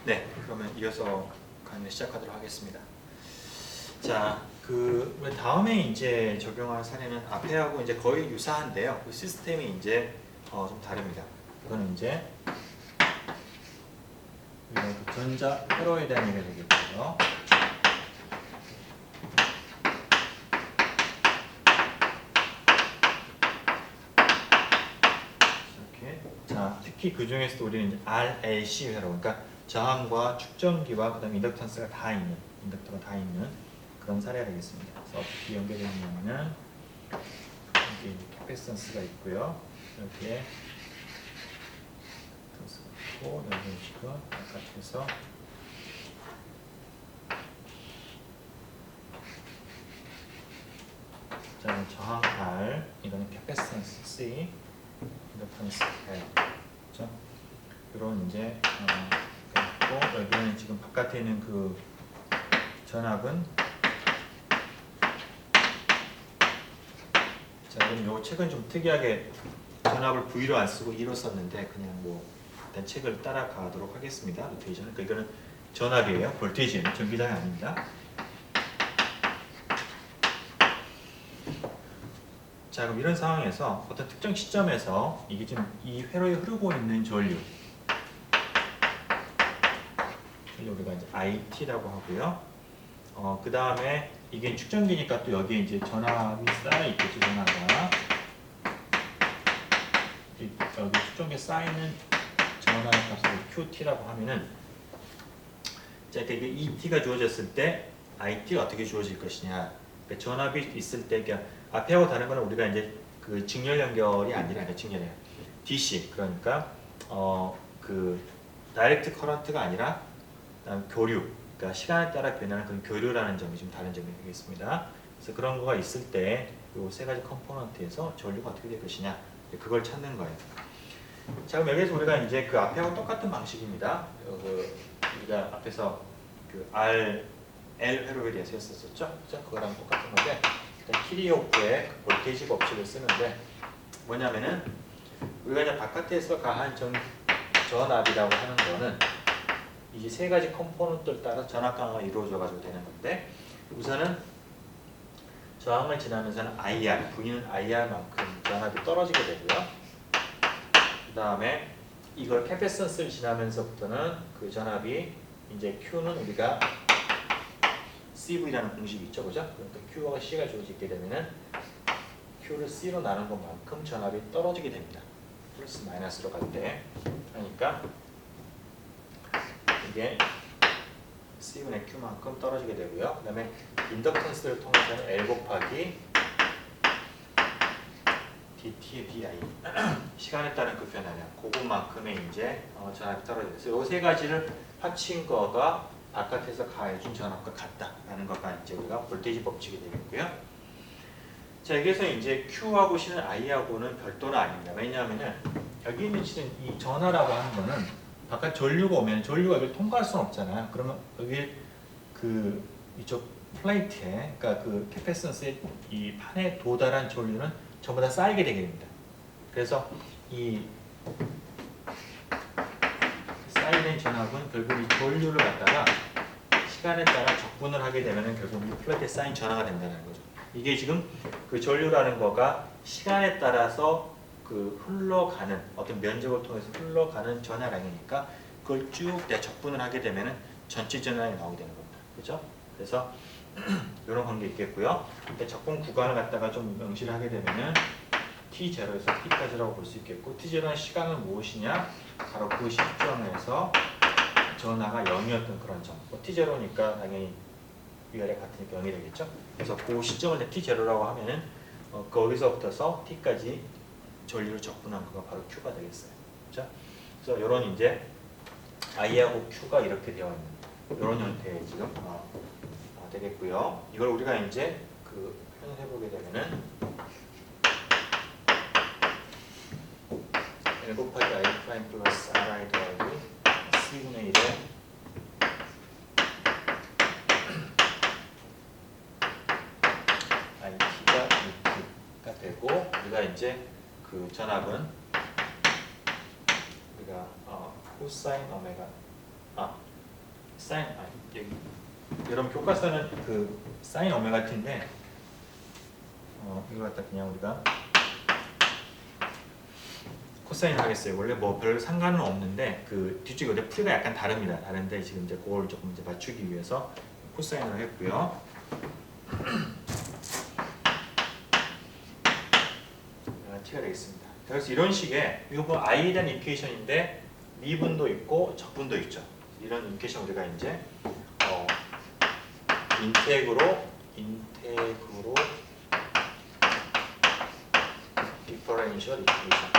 네, 그러면 이어서 강의 시작하도록 하겠습니다. 자, 그 다음에 이제 적용할 사례는 앞에하고 이제 거의 유사한데요. 그 시스템이 이제 좀 다릅니다. 이거는 이제 전자 회로에 대한 얘기가 되겠고요. 이렇게. 자, 특히 그 중에서도 우리는 이제 RLC 회로, 그러니까 저항과 축전기와 그다음 인덕턴스가 다 있는, 인덕터가 다 있는 그런 사례가 되겠습니다. 그래서 어떻게 연결되냐면은 여기 이제 캐패시턴스가 있고요. 여기에 있고 여기 지금 바깥에서 자, 저항 R, 이거는 캐패시턴스 C, 인덕턴스 L, 그렇죠? 이런 이제 있고 여기는 지금 바깥에 있는 그 전압은 자, 그럼 요 책은 좀 특이하게 전압을 V로 안 쓰고 E로 썼는데 그냥 뭐 일단 책을 따라가도록 하겠습니다. 노테이션은. 그러니까 이거는 전압이에요. 볼테이지는 전기장이 아닙니다. 자, 그럼 이런 상황에서 어떤 특정 시점에서 이게 지금 이 회로에 흐르고 있는 전류, 우리가 이제 IT라고 하고요. 그 다음에 이게 축전기니까 또 여기에 이제 전압이 쌓여 있겠죠. 전압가 여기 축전기에 쌓이는 전압의 값을 QT라고 하면은 자, 이게 ET가 주어졌을 때 IT가 어떻게 주어질 것이냐. 그러니까 전압이 있을 때, 그러니까 앞에하고 다른 거는 우리가 이제 그 직렬 연결이 아니라 직렬이에요. DC, 그러니까 그 다이렉트 커런트가 아니라 교류, 그러니까 시간에 따라 변하는 그런 교류라는 점이 좀 다른 점이 되겠습니다. 그래서 그런 거가 있을 때 이 세 가지 컴포넌트에서 전류가 어떻게 될 것이냐, 그걸 찾는 거예요. 자, 그럼 여기서 우리가 이제 그 앞에하고 똑같은 방식입니다. 우리가 앞에서 그 R, L 회로에 대해서 했었죠. 그거랑 똑같은 건데, 일단 키리호프의 볼테이지 법칙을 쓰는데 뭐냐면은 우리가 이제 바깥에서 가한 전압이라고 하는 거는 이 세 가지 컴포넌트를 따라 전압 강화가 이루어져 가지고 되는 건데, 우선은 저항을 지나면서는 IR, V는 IR만큼 전압이 떨어지게 되고요. 그 다음에 이걸 캐패시턴스를 지나면서부터는 그 전압이 이제 Q는 우리가 CV라는 공식이 있죠, 그죠? 그러니까 Q와 C가 주어지게 되면은 Q를 C로 나눈 것만큼 전압이 떨어지게 됩니다. 플러스 마이너스로 갈 때. 그러니까 이게 C분의 Q만큼 떨어지게 되고요. 그 다음에 인덕턴스를 통해서는 L 곱하기 DT의 DI 시간에 따른 그 변화량 그것만큼의 이제 전압이 떨어져요. 그래서 이 세 가지를 합친 거가 바깥에서 가해준 전압과 같다라는 거가 이제 우리가 볼테이지 법칙이 되겠고요. 자, 여기서 이제 Q하고 C는 I하고는 별도는 아닙니다. 왜냐하면은 여기 있는 C는 이 전하라고 하는 거는 바깥 전류가 오면 전류가 여기를 통과할 수는 없잖아요. 그러면 여기 그 이쪽 플레이트에, 그러니까 그 캐패시턴스의 이 판에 도달한 전류는 전부 다 쌓이게 되게 됩니다. 그래서 이 쌓이는 전압은 결국 이 전류를 갖다가 시간에 따라 적분을 하게 되면 결국 이 플레이트에 쌓인 전하가 된다는 거죠. 이게 지금 그 전류라는 거가 시간에 따라서 그 흘러가는 어떤 면적을 통해서 흘러가는 전하량이니까 그걸 쭉 내가 적분을 하게 되면 전체 전하량이 나오게 되는 겁니다. 그렇죠? 그래서 이런 관계 있겠고요. 적분 구간을 갖다가 좀 명시를 하게 되면은 T0에서 T까지라고 볼 수 있겠고, T0는 시간은 무엇이냐? 바로 그 시점에서 전하가 0이었던 그런 점. T0니까 당연히 위아래 같으니까 0이 되겠죠. 그래서 그 시점을 T0라고 하면은 거기서부터서 T까지 전류를 적분한 거가 바로 Q가 되겠어요. 그렇죠? 그래서 이런 이제 I하고 Q가 이렇게 되어 있는 이런 형태의 지금 되겠고요. 이걸 우리가 이제 그 표현해 보게 되면은 L 곱하기 I 프라임 플러스 RI 더하기 C분의 1에 IT가 ET가 되고, 우리가 이제 그 전압은 우리가 코사인 오메가 사인 여기 여러분 교과서는 그 사인 오메가 t인데 이거 갖다 그냥 우리가 코사인 하겠어요. 원래 뭐 별 상관은 없는데 그 뒤쪽에 어디 풀이가 약간 다릅니다. 다른데 지금 이제 그걸 조금 이제 맞추기 위해서 코사인을 했고요. t가 되겠습니다. 그래서 이런 식의 이거 뭐 i에 대한 이퀘이션인데 미분도 있고 적분도 있죠. 이런 이퀘이션 우리가 이제 인테그로 디퍼런셜 이퀘이션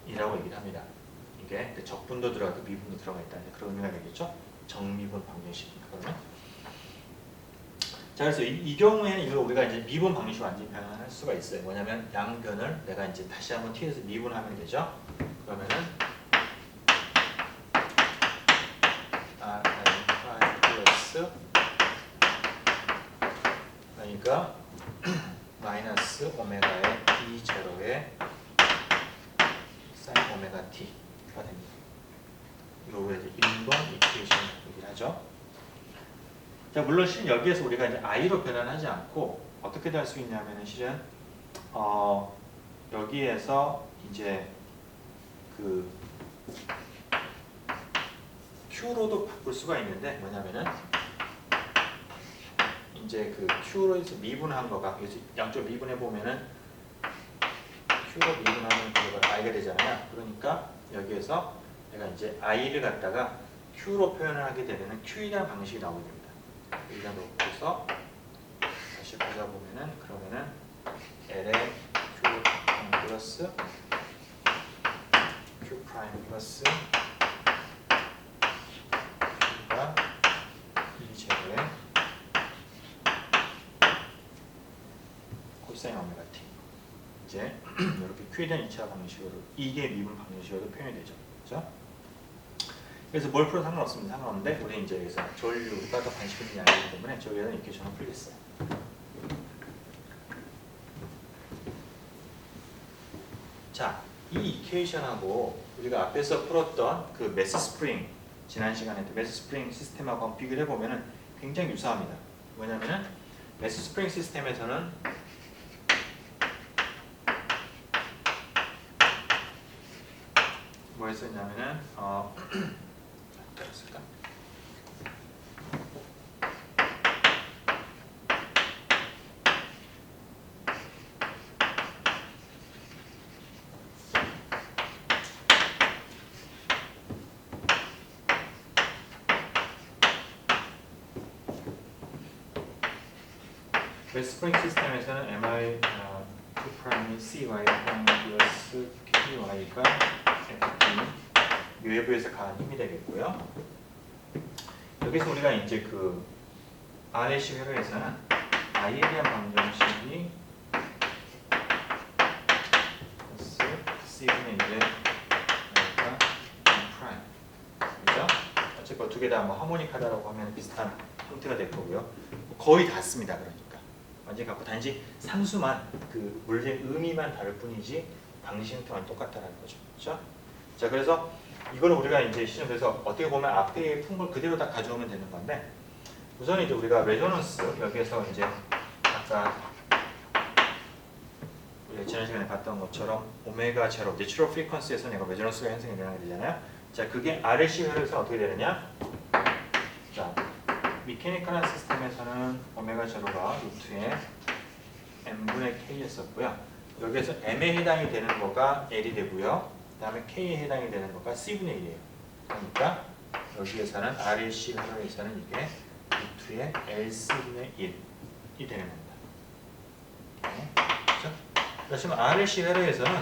이라고 얘기를 합니다. 이게 적분도 들어가고 미분도 들어가 있다는 그런 의미가 되겠죠. 정미분 방정식입니다. 그러면 자, 그래서 이 경우에는 이걸 우리가 이제 미분 방정식으로 완전히 변환할 수가 있어요. 뭐냐면 양변을 내가 이제 다시 한번 t에서 미분하면 되죠. 그러면은 r 플러스 그러니까 마이너스 오메가의 b 제로의 사인 오메가 t가 됩니다. 이거 우리가 이제 1번 이퀘이션 얘기를 하죠. 자, 물론 실은 여기에서 우리가 이제 i로 변환하지 않고 어떻게 될 수 있냐면은 실은 여기에서 이제 그 q로도 바꿀 수가 있는데 뭐냐면은 이제 그 q로 해서 미분한 거가 그래서 양쪽 미분해 보면은 q로 미분하면 그거가 i가 되잖아요. 그러니까 여기에서 내가 이제 i를 갖다가 q로 표현을 하게 되면은 q이라는 방식이 나오게 됩니다. 여기다 놓고서 다시 보자 보면은 그러면은 l의 q 플러스 q 프라임 플러스 q가 2제곱의 코사인 오메가 t 이제 이렇게 q에 대한 2차 방정식으로 이게 미분 방정식으로 표현이 되죠. 그렇죠? 그래서 뭘 풀어도 상관없습니다. 상관없는데 우리 이제 여기서 전류가 더 관심 있는 양이기 때문에 저기에는 이퀘이션을 풀겠어요. 자, 이 이퀘이션하고 우리가 앞에서 풀었던 그 매스 스프링 지난 시간에 매스 스프링 시스템하고 한번 비교를 해보면은 굉장히 유사합니다. 뭐냐면은 매스 스프링 시스템에서는 뭐 했었냐면은 어떨까? 스프링 시스템에서는 mi Q' CY 플러스 KY가 외부에서 가한 힘이 되겠고요. 여기서 우리가 이제 그 RLC 회로에서는 I에 대한 방정식이 플러스 C분의 1의 I가 E'. 그죠? 어쨌건 두 개 다 뭐 하모닉하다라고 하면 비슷한 형태가 될 거고요. 거의 같습니다. 그러니까. 완전히 같고 단지 상수만 그 물리의 의미만 다를 뿐이지 방식 형태만 똑같다라는 거죠. 그렇죠? 자, 그래서 이거는 우리가 이제 시험 그래서 어떻게 보면 앞에 푼 걸 그대로 다 가져오면 되는 건데 우선 이제 우리가 레조넌스 여기에서 이제 아까 우리가 지난 시간에 봤던 것처럼 오메가 제로 내추럴 프리퀀시에서 내가 레조넌스가 형성이 일어나게 되잖아요. 자, 그게 RLC 회로에서 어떻게 되느냐? 자, 미케니컬한 시스템에서는 오메가 제로가 루트에 n분의 k였었고요. 여기에서 m에 해당이 되는 거가 l이 되고요. 그 다음에 k에 해당이 되는 거가 c분의 1이에요. 그러니까 여기에서는 RLC 회로에서는 이게 루트에 lc분의 1이 되는 겁니다. 그렇죠? 그렇지만 RLC 회로에서는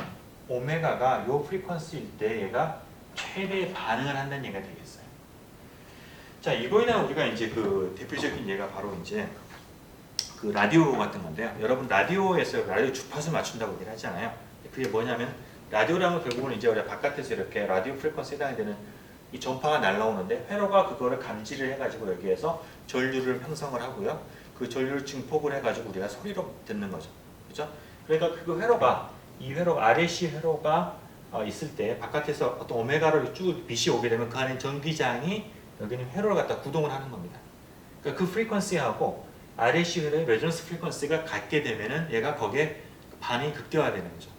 오메가가 요 프리퀀시일 때 얘가 최대 반응을 한다는 얘기가 되겠어요. 자, 이거에는 우리가 이제 그 대표적인 예가 바로 이제 그 라디오 같은 건데요. 여러분 라디오에서 라디오 주파수 맞춘다고 얘기를 하잖아요. 그게 뭐냐면 라디오라는 건 결국은 이제 우리가 바깥에서 이렇게 라디오 프리퀀시에 해당이 되는 이 전파가 날라오는데 회로가 그거를 감지를 해가지고 여기에서 전류를 형성을 하고요. 그 전류를 증폭을 해가지고 우리가 소리로 듣는 거죠. 그렇죠? 그러니까 그 회로가 이 회로 RAC 회로가 있을 때 바깥에서 어떤 오메가로 쭉 빛이 오게 되면 그 안에 전기장이 여기는 회로를 갖다 구동을 하는 겁니다. 그러니까 그 프리퀀시하고 RAC 회로의 레저넌스 프리퀀시가 같게 되면은 얘가 거기에 반응이 극대화되는 거죠.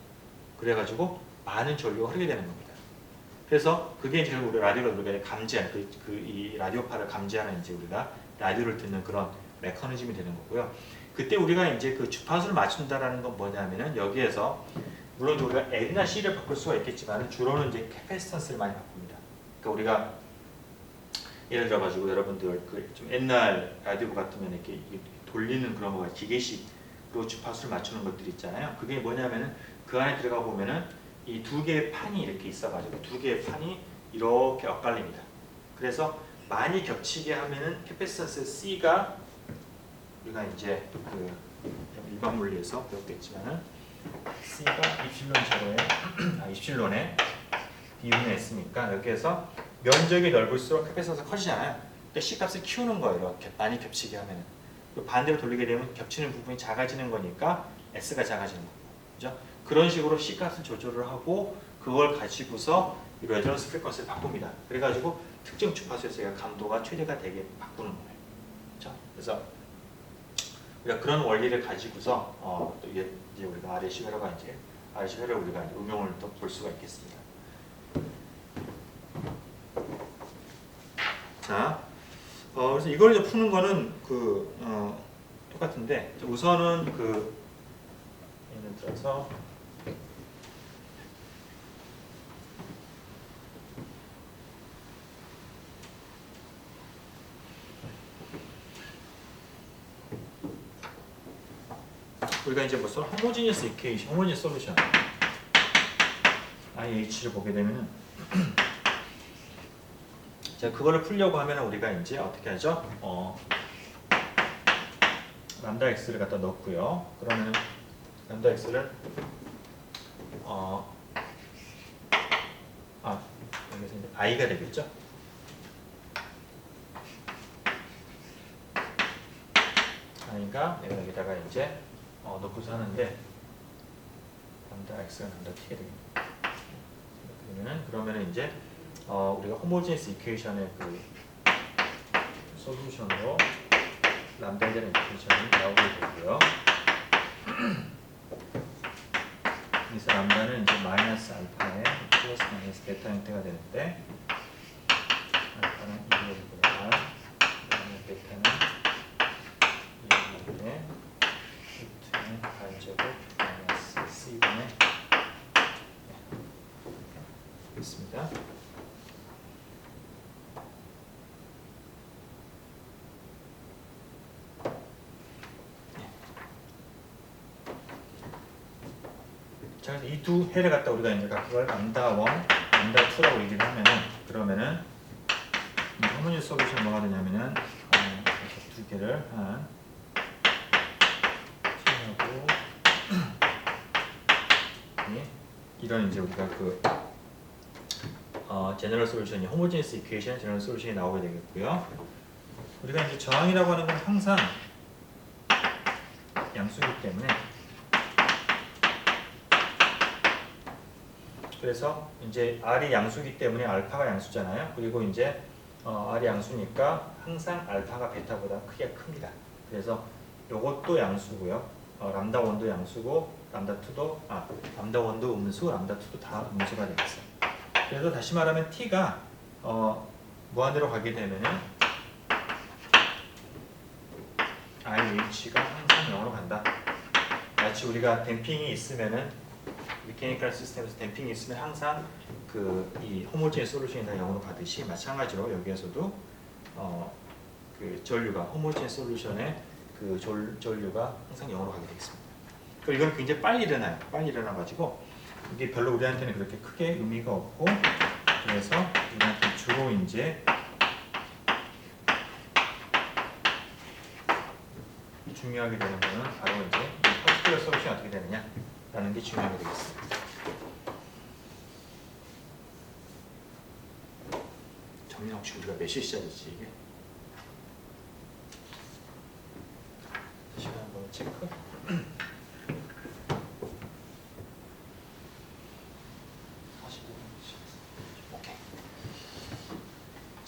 그래가지고 많은 전류가 흐르게 되는 겁니다. 그래서 그게 이제 우리 라디오를 우리가 감지하는 이 라디오파를 감지하는 이제 우리가 라디오를 듣는 그런 메커니즘이 되는 거고요. 그때 우리가 이제 그 주파수를 맞춘다라는 건 뭐냐면은 여기에서 물론 우리가 L이나 C를 바꿀 수가 있겠지만 주로는 이제 캐패시턴스를 많이 바꿉니다. 그러니까 우리가 예를 들어가지고 여러분들 그 좀 옛날 라디오 같으면 이렇게 돌리는 그런 거 기계식으로 주파수를 맞추는 것들 있잖아요. 그게 뭐냐면은 그 안에 들어가 보면은 이 두 개의 판이 이렇게 있어가지고 두 개의 판이 이렇게 엇갈립니다. 그래서 많이 겹치게 하면은 캐패시턴스 C가 우리가 이제 그 일반 물리에서 배웠겠지만은 C가 입실론 제로에 입실론에 B분의 S니까 여기에서 면적이 넓을수록 캐패시턴스가 커지잖아요. 그러니까 C 값을 키우는 거예요. 이렇게 많이 겹치게 하면은. 반대로 돌리게 되면 겹치는 부분이 작아지는 거니까 S가 작아지는 거고, 그죠? 그런 식으로 C 값을 조절을 하고 그걸 가지고서 이 레저넌스 프리퀀시를 바꿉니다. 그래가지고 특정 주파수에서 얘가 감도가 최대가 되게 바꾸는 거예요. 그렇죠? 그래서 우리가 그런 원리를 가지고서 또 이제 우리가 RAC 회로가 이제 RAC 회로 우리가 이제 응용을 또 볼 수가 있겠습니다. 자, 그래서 이걸 이제 푸는 거는 똑같은데 우선은 예를 들어서 우리가 이제 무슨 호모지니어스 이퀘이션, 호모지니어스 솔루션 IH를 보게 되면은 자, 그거를 풀려고 하면 우리가 이제 어떻게 하죠? 람다 x를 갖다 넣고요. 그러면 람다 x를 여기서 이제 i가 되겠죠? i가 내가 여기다가 이제 넣고서 하는데 람다 x가 람다 t가 되겠네요. 그러면은 이제 우리가 호모지니스 이퀘이션의 그 솔루션으로 람다에 대한 이퀘이션이 나오게 되고요. 그래서 람다는 이제 마이너스 알파에 플러스 마이너스 베타 형태가 되는데 알파는 2분의 R, 그다음에 베타는 2분의 루트의 R제곱 마이너스 C분의 있습니다. 자, 그래서 이 두 해를 갖다 우리가 이제 그걸 람다 1, 람다 2라고 얘기를 하면은 그러면은 호모지니어스 솔루션 뭐가 되냐면은 두 개를 한 T하고 이런 이제 우리가 제너럴 솔루션이 호모지니어스 이퀘이션 제너럴 솔루션이 나오게 되겠고요. 우리가 이제 저항이라고 하는 건 항상 양수이기 때문에 그래서 이제 R이 양수이기 때문에 알파가 양수잖아요. 그리고 이제 R이 양수니까 항상 알파가 베타보다 크기가 큽니다. 그래서 이것도 양수고요. 람다 1도 양수고 람다 2도 람다 1도 음수, 람다 2도 다 음수가 되겠어요. 그래서 다시 말하면 t가 무한대로 가게 되면은 IH가 항상 0으로 간다. 마치 우리가 댐핑이 있으면은 메케니컬 시스템에서 댐핑이 있으면 항상 이 호모지니어스 솔루션이 다 0으로 가듯이 마찬가지로 여기에서도 그 전류가 호모지니어스 솔루션의 그 전류가 항상 0으로 가게 되겠습니다. 그리고 이건 굉장히 빨리 일어나요. 빨리 일어나가지고 이게 별로 우리한테는 그렇게 크게 의미가 없고 그래서 우리한테 주로 이제 중요하게 되는 거는 바로 이제 이 퍼티큘러 솔루션이 어떻게 되느냐라는 게 중요하게 되겠습니다. 정리는 혹시 우리가 몇 시 시작이지 이게? 시간 한번 체크.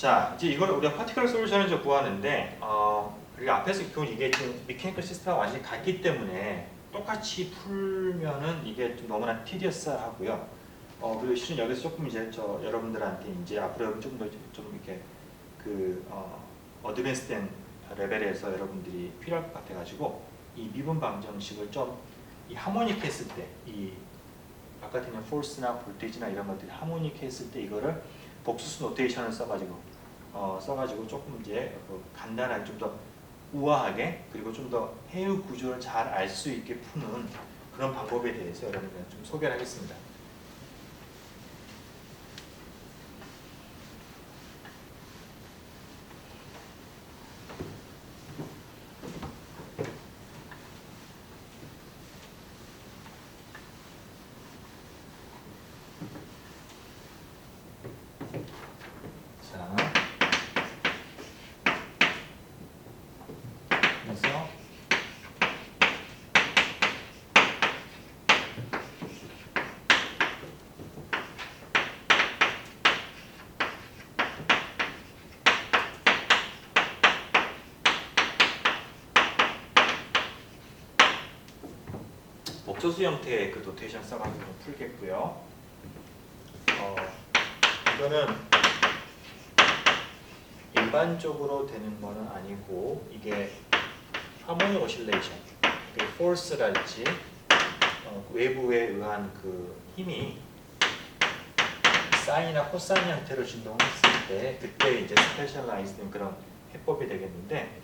자, 이제 이걸 우리가 파티클러 솔루션을 좀 구하는데 우리가 앞에서 그 이게 지금 미케니컬 시스템과 완전히 같기 때문에 똑같이 풀면은 이게 좀 너무나 티디어스하고요. 그리고 실은 여기서 조금 이제 여러분들한테 이제 앞으로 조금 더 좀 이렇게 그 어드밴스된 레벨에서 여러분들이 필요할 것 같아가지고 이 미분 방정식을 좀 이 하모닉했을 때 이 바깥에 있는 포스나 볼테이지나 이런 것들이 하모닉했을 때 이거를 복수수 노테이션을 써가지고 조금 이제 간단하게 좀 더 우아하게 그리고 좀 더 해유 구조를 잘 알 수 있게 푸는 그런 방법에 대해서 여러분들 좀 소개를 하겠습니다. 복소수 형태의 그 노테이션 써가지고 좀 풀겠고요. 이거는 일반적으로 되는 거는 아니고 이게 하모닉 오실레이션, 포스랄지 외부에 의한 그 힘이 사인이나 코사인 형태로 진동했을 때 그때 이제 스페셜라이즈된 그런 해법이 되겠는데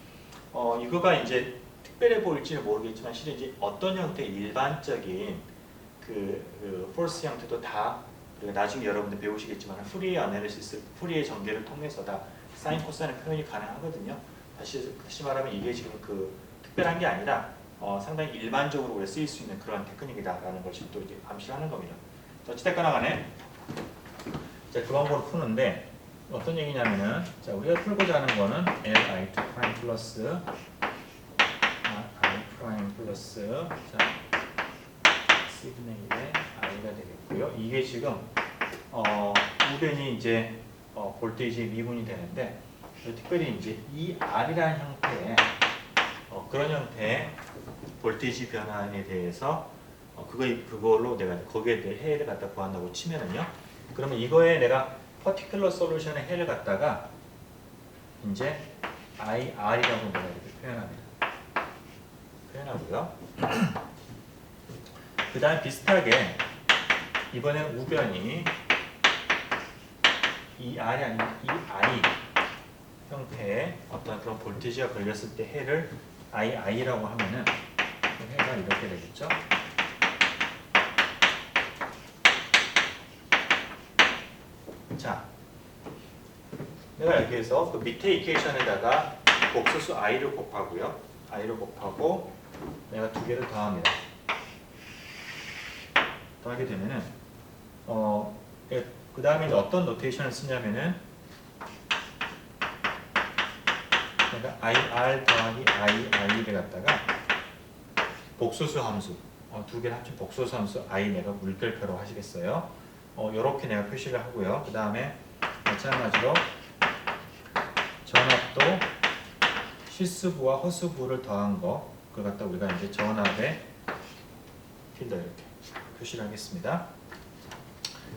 이거가 이제 특별해 보일지는 모르겠지만 실은 이제 어떤 형태의 일반적인 그 포스 형태도 다 나중에 여러분들 배우시겠지만 푸리에 아날리시스, 푸리에 전개를 통해서 다 사인 코사인의 표현이 가능하거든요. 다시 말하면 이게 지금 그 특별한 게 아니라 상당히 일반적으로 우리가 쓰일 수 있는 그런 테크닉이다라는 것을 또 이제 암시를 하는 겁니다. 어찌됐거나 간에 자, 그 방법으로 푸는데 어떤 얘기냐면은 자, 우리가 풀고자 하는 거는 Li2 프라임 플러스 I 프라임 플러스 자, 시그널의 I가 되겠고요. 이게 지금 우변이 이제 볼테이지의 미분이 되는데 특별히 이제 이 R이라는 형태의 그런 형태의 볼테이지 변화에 대해서 그걸로 내가 거기에 대해 해를 갖다 구한다고 치면은요. 그러면 이거에 내가 퍼티큘러 솔루션의 해를 갖다가 이제 IR이라고 내가 이렇게 표현하고요. 그 다음에 비슷하게 이번에는 우변이 이 R이 아닌 이 I 형태의 어떤 그런 볼테이지가 걸렸을 때 해를 II라고 하면은 해가 이렇게 되겠죠. 자, 내가 여기에서 그 밑에 이퀘이션에다가 복소수 i를 곱하고요. i를 곱하고 내가 두 개를 더합니다. 더하게 되면은 그 다음에 어떤 노테이션을 쓰냐면은 내가 ir 더하기 ii를 갖다가 복소수 함수 두 개를 합친 복소수 함수 i 내가 물결표로 하시겠어요? 요렇게 내가 표시를 하고요. 그 다음에 마찬가지로 전압도 실수부와 허수부를 더한 거 그걸 갖다 우리가 이제 전압의 필더 이렇게 표시를 하겠습니다.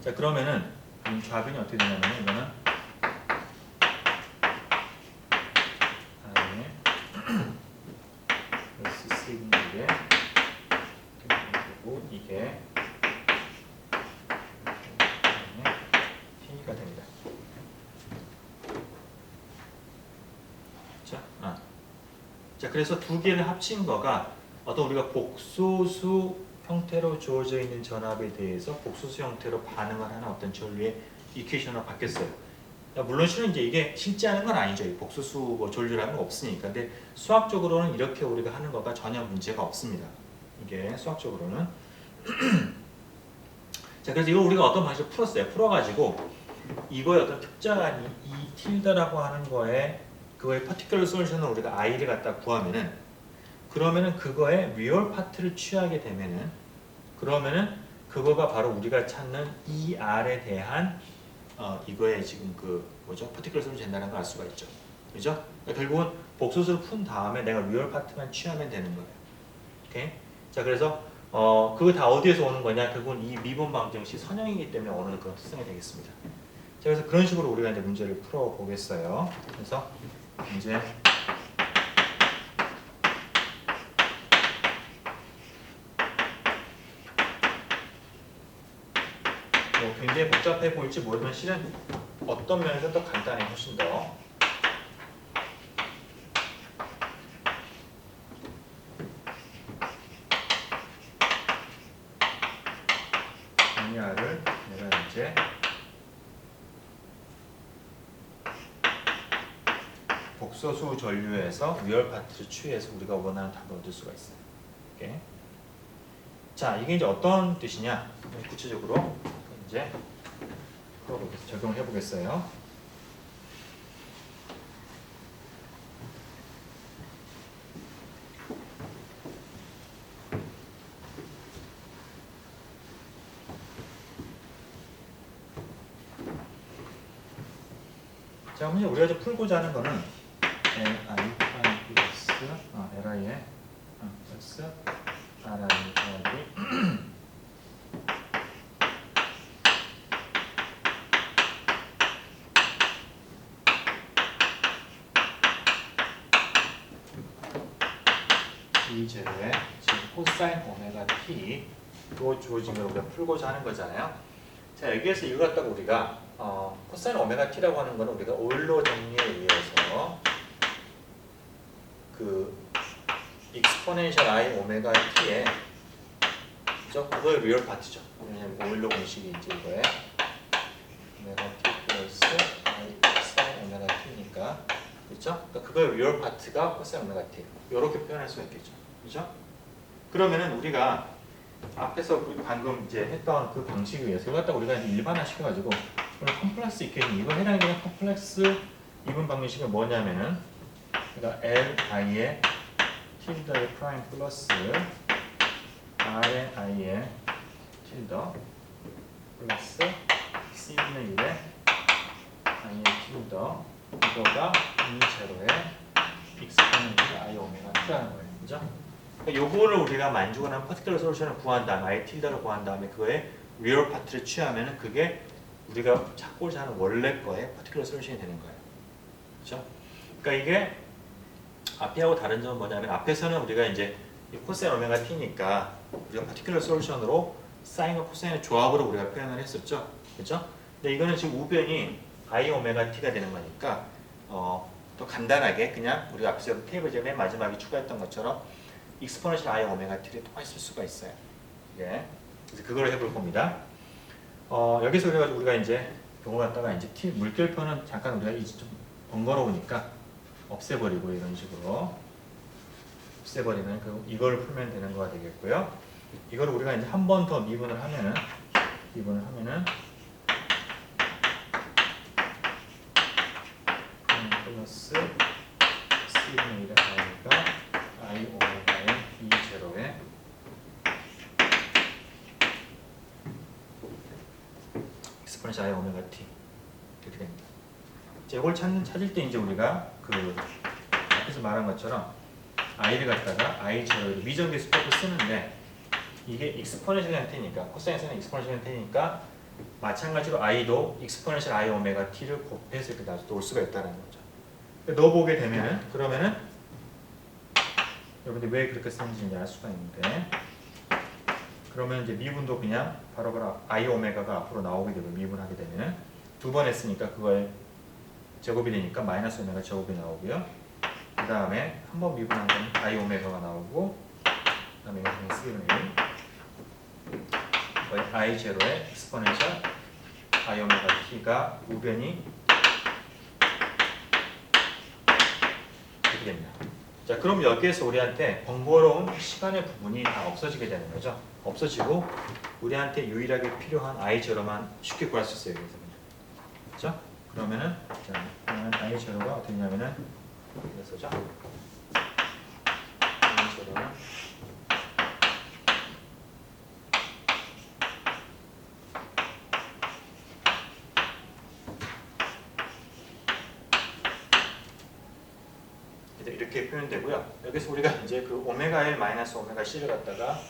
자, 그러면은 이 좌변이 어떻게 되냐면 이거는 플러스 시그널에 그리고 이게 T가 됩니다. 자, 그래서 두 개를 합친 거가 어떤 우리가 복소수 형태로 주어져 있는 전압에 대해서 복소수 형태로 반응을 하는 어떤 전류의 이퀘이션으로 바뀌었어요. 물론 실은 이제 이게 실제 하는 건 아니죠. 복소수 뭐 전류라는 거 없으니까. 근데 수학적으로는 이렇게 우리가 하는 거가 전혀 문제가 없습니다. 이게 수학적으로는. 자, 그래서 이거 우리가 어떤 방식으로 풀었어요. 풀어가지고 이거의 어떤 특정한 이 틸더라고 하는 거에 그거의 particular solution을 우리가 i를 갖다 구하면은 그러면은 그거의 리얼 파트를 취하게 되면은 그러면은 그거가 바로 우리가 찾는 ER에 대한 이거에 지금 그 뭐죠? 퍼티큘러 솔루션 된다는 걸 알 수가 있죠. 그죠? 그러니까 결국은 복소수를 푼 다음에 내가 리얼 파트만 취하면 되는 거예요. 오케이? 자, 그래서 그거 다 어디에서 오는 거냐? 결국은 이 미분 방정식 선형이기 때문에 어느 그런 특성이 되겠습니다. 자, 그래서 그런 식으로 우리가 이제 문제를 풀어 보겠어요. 그래서 이제 굉장히 복잡해 보일지 모르지만 실은 어떤 면에서 더 간단해, 훨씬 더. 정리를 내가 이제 복소수 전류에서 리얼 파트를 취해서 우리가 원하는 답을 얻을 수가 있어요. 오케이. 자, 이게 이제 어떤 뜻이냐? 구체적으로 이제 적용을 해보겠어요. 자, 그럼 우리가 이제 풀고자 하는 거는 li 플러스 li에 플러스 ri 더하기 이 제로에 지금 코사인 오메가 t로 주어진 걸 우리가 풀고자 하는 거잖아요. 자, 여기에서 이거 갖다가 우리가 코사인 오메가 t라고 하는 거는 우리가 오일러 정리에 의해서 그 익스포넨셜 i 오메가 t에 그거의 리얼 파트죠. 왜냐면 오일러 공식이 이제 이거에 오메가 t 플러스 i 코사인 오메가 t니까 그렇죠? 그러니까 그거의 리얼 파트가 코사인 오메가 t 이렇게 표현할 수가 있겠죠. 그렇죠? 그러면은 우리가 앞에서 방금 이제 했던 그 방식에 의해서 이걸 갖다 우리가 일반화 시켜가지고 컴플렉스 이퀘이션 이거 해당되는 컴플렉스 이분 방정식은 뭐냐면은 그러니까 li의 tilde의 프라임 플러스 r의 i의 tilde 플러스 c분의 1의 i의 tilde 이거가 E0의 익스포넨셜 i 오메가 t라는 거예요. 그죠? 요거를 우리가 만족을 하는 퍼티큘러 솔루션을 구한 다음에 i tilde를 구한 다음에 그거에 리얼 파트를 취하면은 그게 우리가 찾고자 하는 원래 거의 퍼티큘러 솔루션이 되는 거예요. 그렇죠? 그러니까 이게 앞에하고 다른 점은 뭐냐면 앞에서는 우리가 이제 코사인 오메가 t니까 우리가 퍼티큘러 솔루션으로 사인과 코사인의 조합으로 우리가 표현을 했었죠. 그렇죠? 근데 이거는 지금 우변이 i 오메가 t가 되는 거니까 더 간단하게 그냥 우리가 앞에서 테이블 제일 맨 마지막에 추가했던 것처럼 익스포넨셜 i 오메가 t를 통했을 수가 있어요. 예. 그래서 그걸 해볼 겁니다. 여기서 우리가 이제 요거 갖다가 이제 t 물결표는 잠깐 우리가 이제 좀 번거로우니까 없애버리고 이런 식으로 없애버리면 이걸 풀면 되는 거가 되겠고요. 이걸 우리가 이제 한 번 더 미분을 하면은 플러스 c분의 1의 i가 i 오메가의 E0에 익스포넨셜 i 오메가 t 이렇게 됩니다. 자, 이걸 찾을 때 이제 우리가 그 앞에서 말한 것처럼 i를 갖다가 i0를 미정계 수법을 쓰는데 이게 익스포넨셜 형태니까 코사인에서는 익스포넨셜 형태니까 마찬가지로 i도 익스포넨셜 i 오메가 t를 곱해서 이렇게 놓을 수가 있다는 거죠. 넣어보게 되면은 그러면은 여러분들 왜 그렇게 쓰는지 이제 알 수가 있는데 그러면 이제 미분도 그냥 바로 i 오메가가 앞으로 나오게 되고 미분하게 되면은 두 번 했으니까 그거에 제곱이 되니까 마이너스 오메가 제곱이 나오고요. 그 다음에 한 번 미분한 건 i 오메가가 나오고 그 다음에 이것은 c분의 1 거의 i 제로의 익스포넨셜 i 오메가 t가 우변이 이렇게 됩니다. 자, 그럼 여기에서 우리한테 번거로운 시간의 부분이 다 없어지게 되는 거죠. 없어지고 우리한테 유일하게 필요한 i 제로만 쉽게 구할 수 있어요. 그렇죠? 그러면은 i 제로가 어떻게 되냐면은 그래서죠. i 제로는 표현되고요. 여기서 우리가 이제 그 오메가 L 마이너스 오메가 C를 갖다가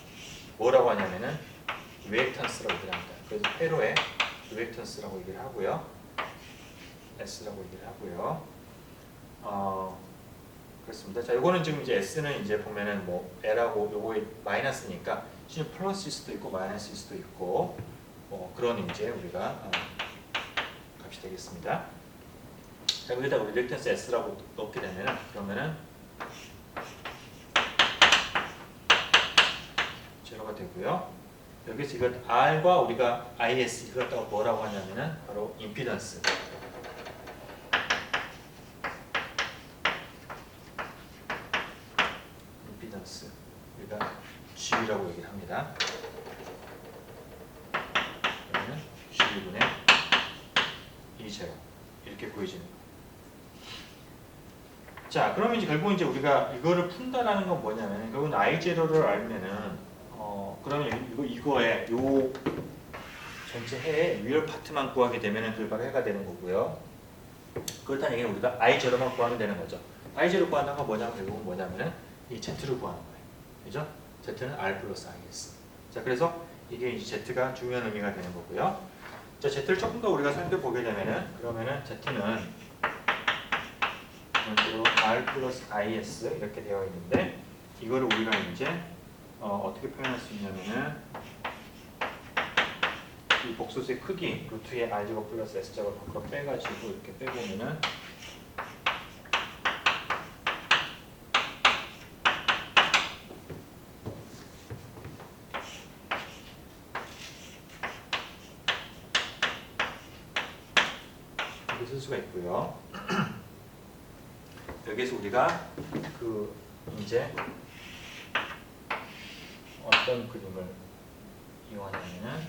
뭐라고 하냐면은 리액턴스라고 얘기를 합니다. 그래서 회로의 리액턴스라고 얘기를 하고요. S라고 얘기를 하고요. 그렇습니다. 자, 요거는 지금 이제 S는 이제 보면은 뭐 L하고 요거의 마이너스니까 C는 플러스일 수도 있고 마이너스일 수도 있고 뭐 그런 이제 우리가 값이 되겠습니다. 자, 여기다가 우리 리액턴스 S라고 넣게 되면은 그러면은 제로가 되고요. 여기서 이건 R과 우리가 IS 이걸 갖다가 뭐라고 하냐면은 바로 임피던스. 임피던스. 우리가 G라고 얘기를 합니다. 그러면 G분의 E0 이렇게 보여지는 거예요. 자, 그러면 이제 결국 이제 우리가 이거를 푼다라는 건 뭐냐면 결국은 I0를 알면은 그러면 이거에 요 전체 해의 리얼 파트만 구하게 되면은 그게 바로 해가 되는 거고요. 그렇다는 얘기는 우리가 I0만 구하면 되는 거죠. I0 구한다는 건 뭐냐면 결국은 뭐냐면은 이 Z를 구하는 거예요. 그죠? Z는 R 플러스 IS. 자, 그래서 이게 이제 Z가 중요한 의미가 되는 거고요. 자, Z를 조금 더 우리가 살펴보게 되면은 그러면은 Z는 기본적으로 R 플러스 IS 이렇게 되어 있는데 이거를 우리가 이제 어떻게 표현할 수 있냐면은 이 복소수의 크기 루트의 R제곱 플러스 S제곱을 밖으로 빼가지고 이렇게 빼보면은 이렇게 쓸 수가 있고요. 여기서 우리가 그 이제 어떤 그림을 이용하냐면은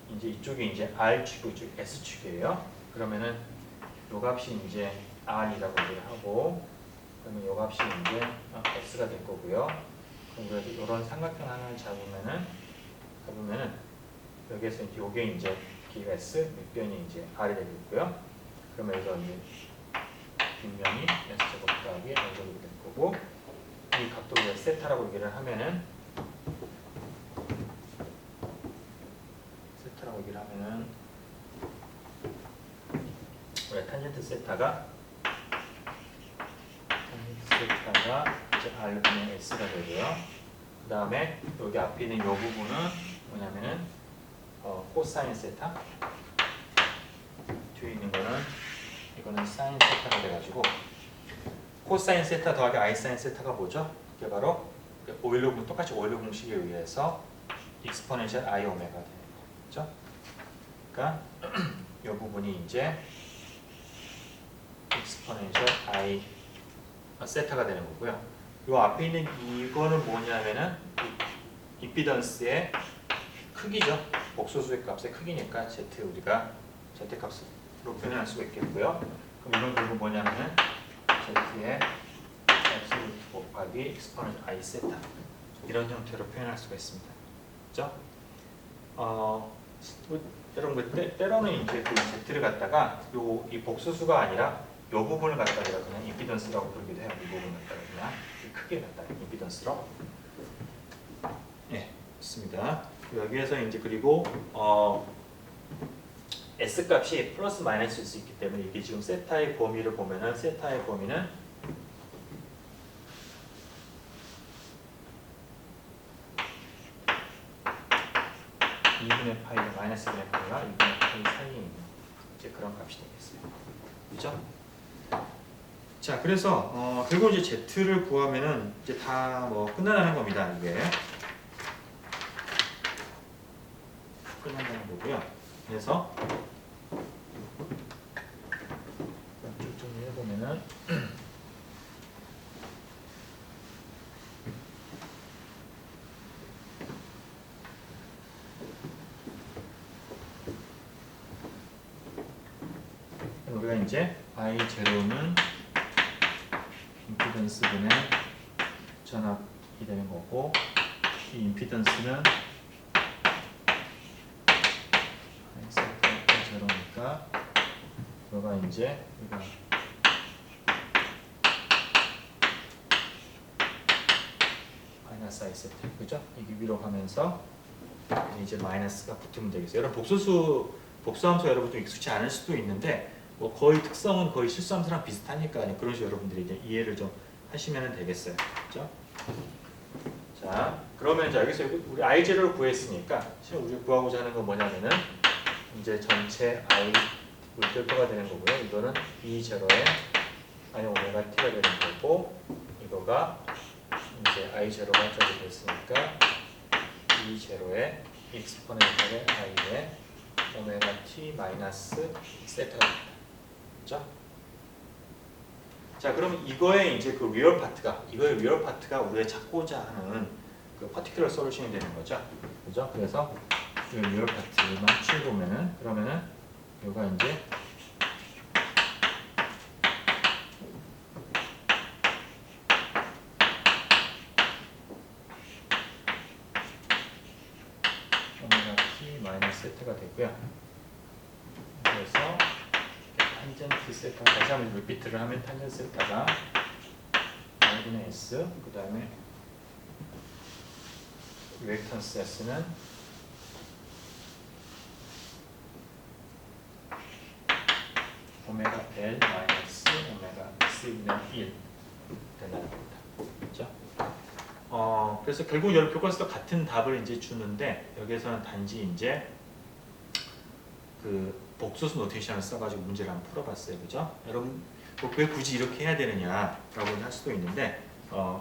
이제 이쪽이 이제 R축이고 이쪽이 S축이에요. 그러면은 요 값이 이제 R이라고 얘기를 하고 그러면 요 값이 이제 S가 될 거고요. 그럼 우리가 이런 삼각형 하나를 잡으면은 여기에서 이제 요게 이제 길이가 S, 밑변이 이제 R이 되겠고요. 그러면 여기서 이제 뒷면이 S제곱 더하기 R제곱이 될 거고 이 각도를 우리가 세타라고 얘기를 하면은 우리 탄젠트 세타가 이제 R분의 S가 되고요. 그 다음에 여기 앞에 있는 이 부분은 뭐냐면은 코사인 세타 뒤에 있는 거는 이거는 사인 세타가 돼가지고 코사인 세타 더하기 I 사인 세타가 뭐죠? 그게 바로 오일러 똑같이 오일러 공식에 의해서 익스포넨셜 I 오메가 되는 거죠. 그러니까 이 부분이 이제 익스포넨셜 I 세타가 되는 거고요. 이 앞에 있는 이거는 뭐냐면은 임피던스의 크기죠. 복소수의 값의 크기니까 Z 우리가 Z 값으로 표현할 수가 있겠고요. 그럼 이건 결국 뭐냐면은 Z의 X 곱하기 익스포넨셜 I 세타 이런 형태로 표현할 수가 있습니다. 그렇죠? 여러분 때로는 이제 그 Z를 갖다가 이 복소수가 아니라 이 부분을 갖다가 그냥 임피던스라고 부르기도 해요. 이 부분을 갖다가 그냥 이 크기를 갖다가 임피던스로. 네, 좋습니다. 여기에서 이제 그리고 S 값이 플러스 마이너스일 수 있기 때문에 이게 지금 세타의 범위를 보면은 세타의 범위는 (2분의 파이가) 마이너스 2분의 파이가 2분의 파이 사이에 있는 이제 그런 값이 되겠어요. 그렇죠? 자, 그래서 결국 이제 Z를 구하면은 이제 다 뭐 끝나는 겁니다. 이게 끝난다는 거고요. 그래서 쭉 정리해 보면은 우리가 이제 I0는 임피던스분의 전압이 되는 거고 이 임피던스는 I0니까 이거가 이제 우리가 마이너스 i 세트, 그죠? 이게 위로 가면서 이제 마이너스가 붙으면 되겠어요. 여러분 복수함수 여러분 좀 익숙치 않을 수도 있는데 뭐 거의 특성은 거의 실수함수랑 비슷하니까 그런 식으로 여러분들이 이제 이해를 좀 하시면 되겠어요, 그죠? 자, 그러면 이제 여기서 우리 i0를 구했으니까 지금 우리 구하고자 하는 건 뭐냐면은 이제 전체 i 물결표가 되는 거고요. 이거는 e0에 i 오메가 t가 되는 거고, 이거가 이제 i0가 저기 됐으니까 e0에 익스포넨셜의 i에 오메가 t 마이너스 세타가 됩니다. 그렇죠? 자, 그럼 이거의 이제 그 리얼 파트가 우리가 찾고자 하는 그 퍼티큘러 솔루션이 되는 거죠. 그죠? 그래서 이 리얼 파트만 치우면은 그러면은 이거가 이제 오메가 t 마이너스 세타가 되고요. 그래서 탄젠트 세타 다시 한번 리피트를 하면 탄젠트 세타가 R분의 S, 그 다음에 리액턴스 S는 오메가 L 마이너스 오메가 C분의 1 된다는 겁니다. 그렇죠? 그래서 결국 여러 교과서도 같은 답을 이제 주는데 여기에서는 단지 이제 그 복소수 노테이션을 써가지고 문제를 한번 풀어봤어요, 그죠? 여러분 왜 굳이 이렇게 해야 되느냐라고 할 수도 있는데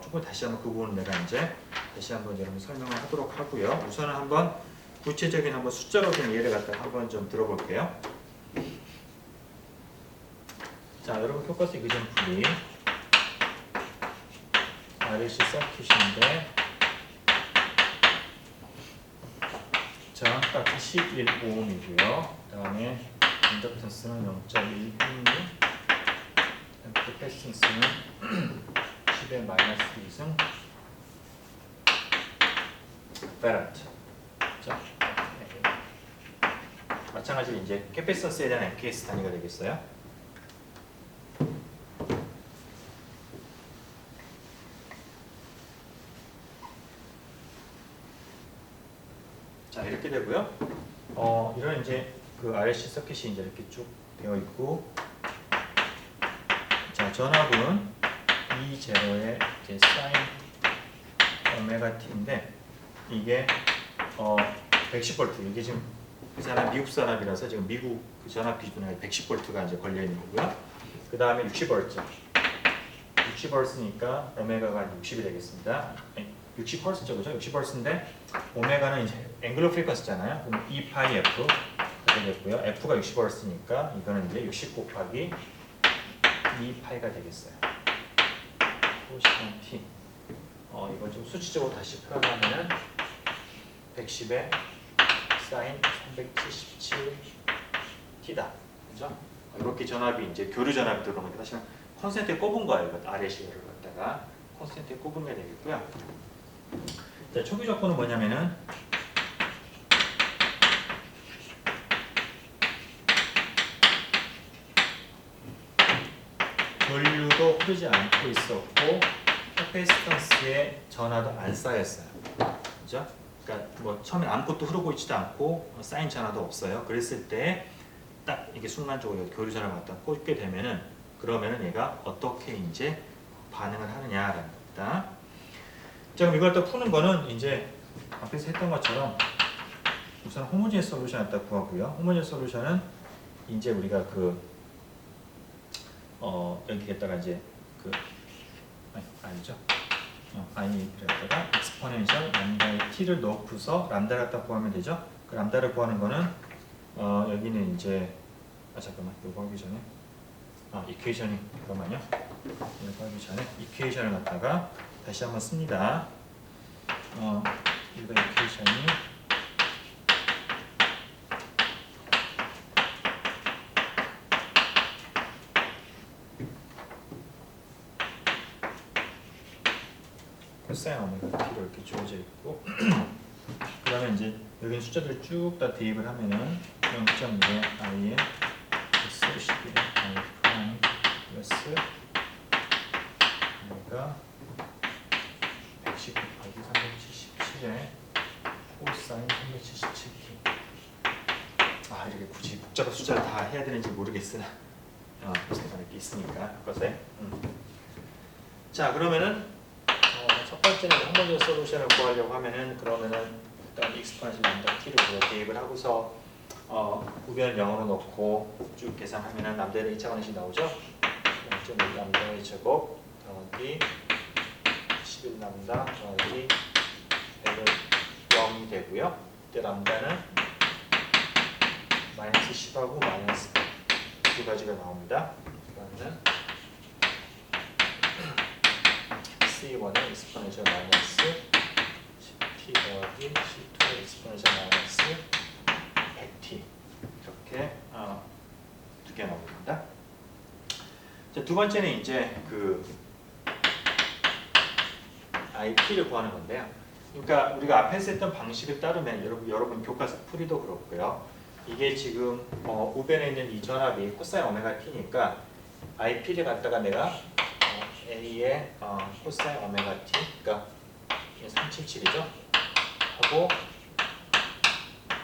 조금 다시 한번 그 부분은 내가 이제 다시 한번 여러분 설명을 하도록 하고요. 우선은 한번 구체적인 한번 숫자로 된 예를 갖다가 한번 좀 들어볼게요. 자, 여러분 교과서 이그젠플이 RLC 서킷인데 저항값이 11오음이고요. 그 다음에 인덕턴스는 0.1헨리, 캐패시턴스는 10의 마이너스 2승 페라트. 그렇죠? 마찬가지로 이제 캐패시턴스에 대한 MKS 단위가 되겠어요. 자, 이렇게 되고요. 이런 이제 그 RLC 서킷이 이제 이렇게 쭉 되어 있고, 자, 전압은 E0의 이제 사인 오메가 t인데 이게 110V, 이게 지금 그 사람 미국 사람이라서 지금 미국 그 전압 기준에 110V가 이제 걸려 있는 거고요. 그 다음에 60V, 60Hz니까 오메가가 60이 되겠습니다. 60Hz죠, 그죠? 60Hz인데 오메가는 이제 앵글러 프리퀀시잖아요. 그럼 2파이 F가 되겠고요. F가 60Hz니까 이거는 이제 60 곱하기 2파이가 되겠어요. 코시션 T. 이걸 좀 수치적으로 다시 표현하면은 110에 사인 377T다. 그죠? 이렇게 전압이 이제 교류 전압이 들어오면 다시 콘센트에 꼽은 거예요. 이거 RLC를 갖다가 콘센트에 꼽으면 되겠고요. 자, 초기 조건은 뭐냐면은 전류도 흐르지 않고 있었고 캐패시턴스에 전하도 안 쌓였어요. 그죠? 그러니까 뭐 처음에 아무것도 흐르고 있지도 않고 쌓인 전하도 없어요. 그랬을 때 딱 이게 순간적으로 교류 전압을 갖다 꽂게 되면은 그러면은 얘가 어떻게 이제 반응을 하느냐라는 겁니다. 자, 그럼 이걸 또 푸는 거는 이제 앞에서 했던 것처럼 우선 호모지니스 솔루션 갖다 구하고요. 호모지니스 솔루션은 이제 우리가 여기에다가 이제 아니죠. i에다가 exponential 람다의 t를 넣고서 람다를 갖다 구하면 되죠. 그 람다를 구하는 거는 여기는 이제 잠깐만, 이거 하기 전에 이퀘이션이 잠깐만요. 이거 하기 전에 이퀘이션을 갖다가 다시 한번 씁니다. 이거 이퀘이션이 코사인 오메가 t로 이렇게 주어져 있고 그 다음에 이제 여기 숫자들을 쭉 다 대입을 하면은 0.1의 i에 s 11의 i 프라임 플러스 오메가 110 곱하기 7에 코사인 377t. 아, 이렇게 굳이 복잡한 숫자를 다 해야 되는지 모르겠으나 이렇게 있으니까 것에. 자, 그러면은 첫 번째는 한 번 더 솔루션을 구하려고 하면은 그러면은 일단 익스포넨셜 람다 t를 대입을 하고서 우변 0으로 놓고 쭉 계산하면은 남대로 2차원식 나오죠? 0.1 람다 제곱 더하기 11 람다 더하기 100은 0이 되고요. 이때 람다는 마이너스 10하고 마이너스 100 두 가지가 나옵니다. 그러면 C1의 익스포넨셜 마이너스 10t 더하기 C2의 익스포넨셜 마이너스 100t 이렇게 두 개 나옵니다. 자, 두 번째는 이제 그 IP를 구하는 건데요. 그러니까 우리가 앞에서 했던 방식을 따르면 여러분 교과서 풀이도 그렇고요. 이게 지금 우변에 있는 이 전압이 코사인 오메가 t니까 IP를 갖다가 내가 A의 코사인 오메가 t, 그러니까 377이죠. 하고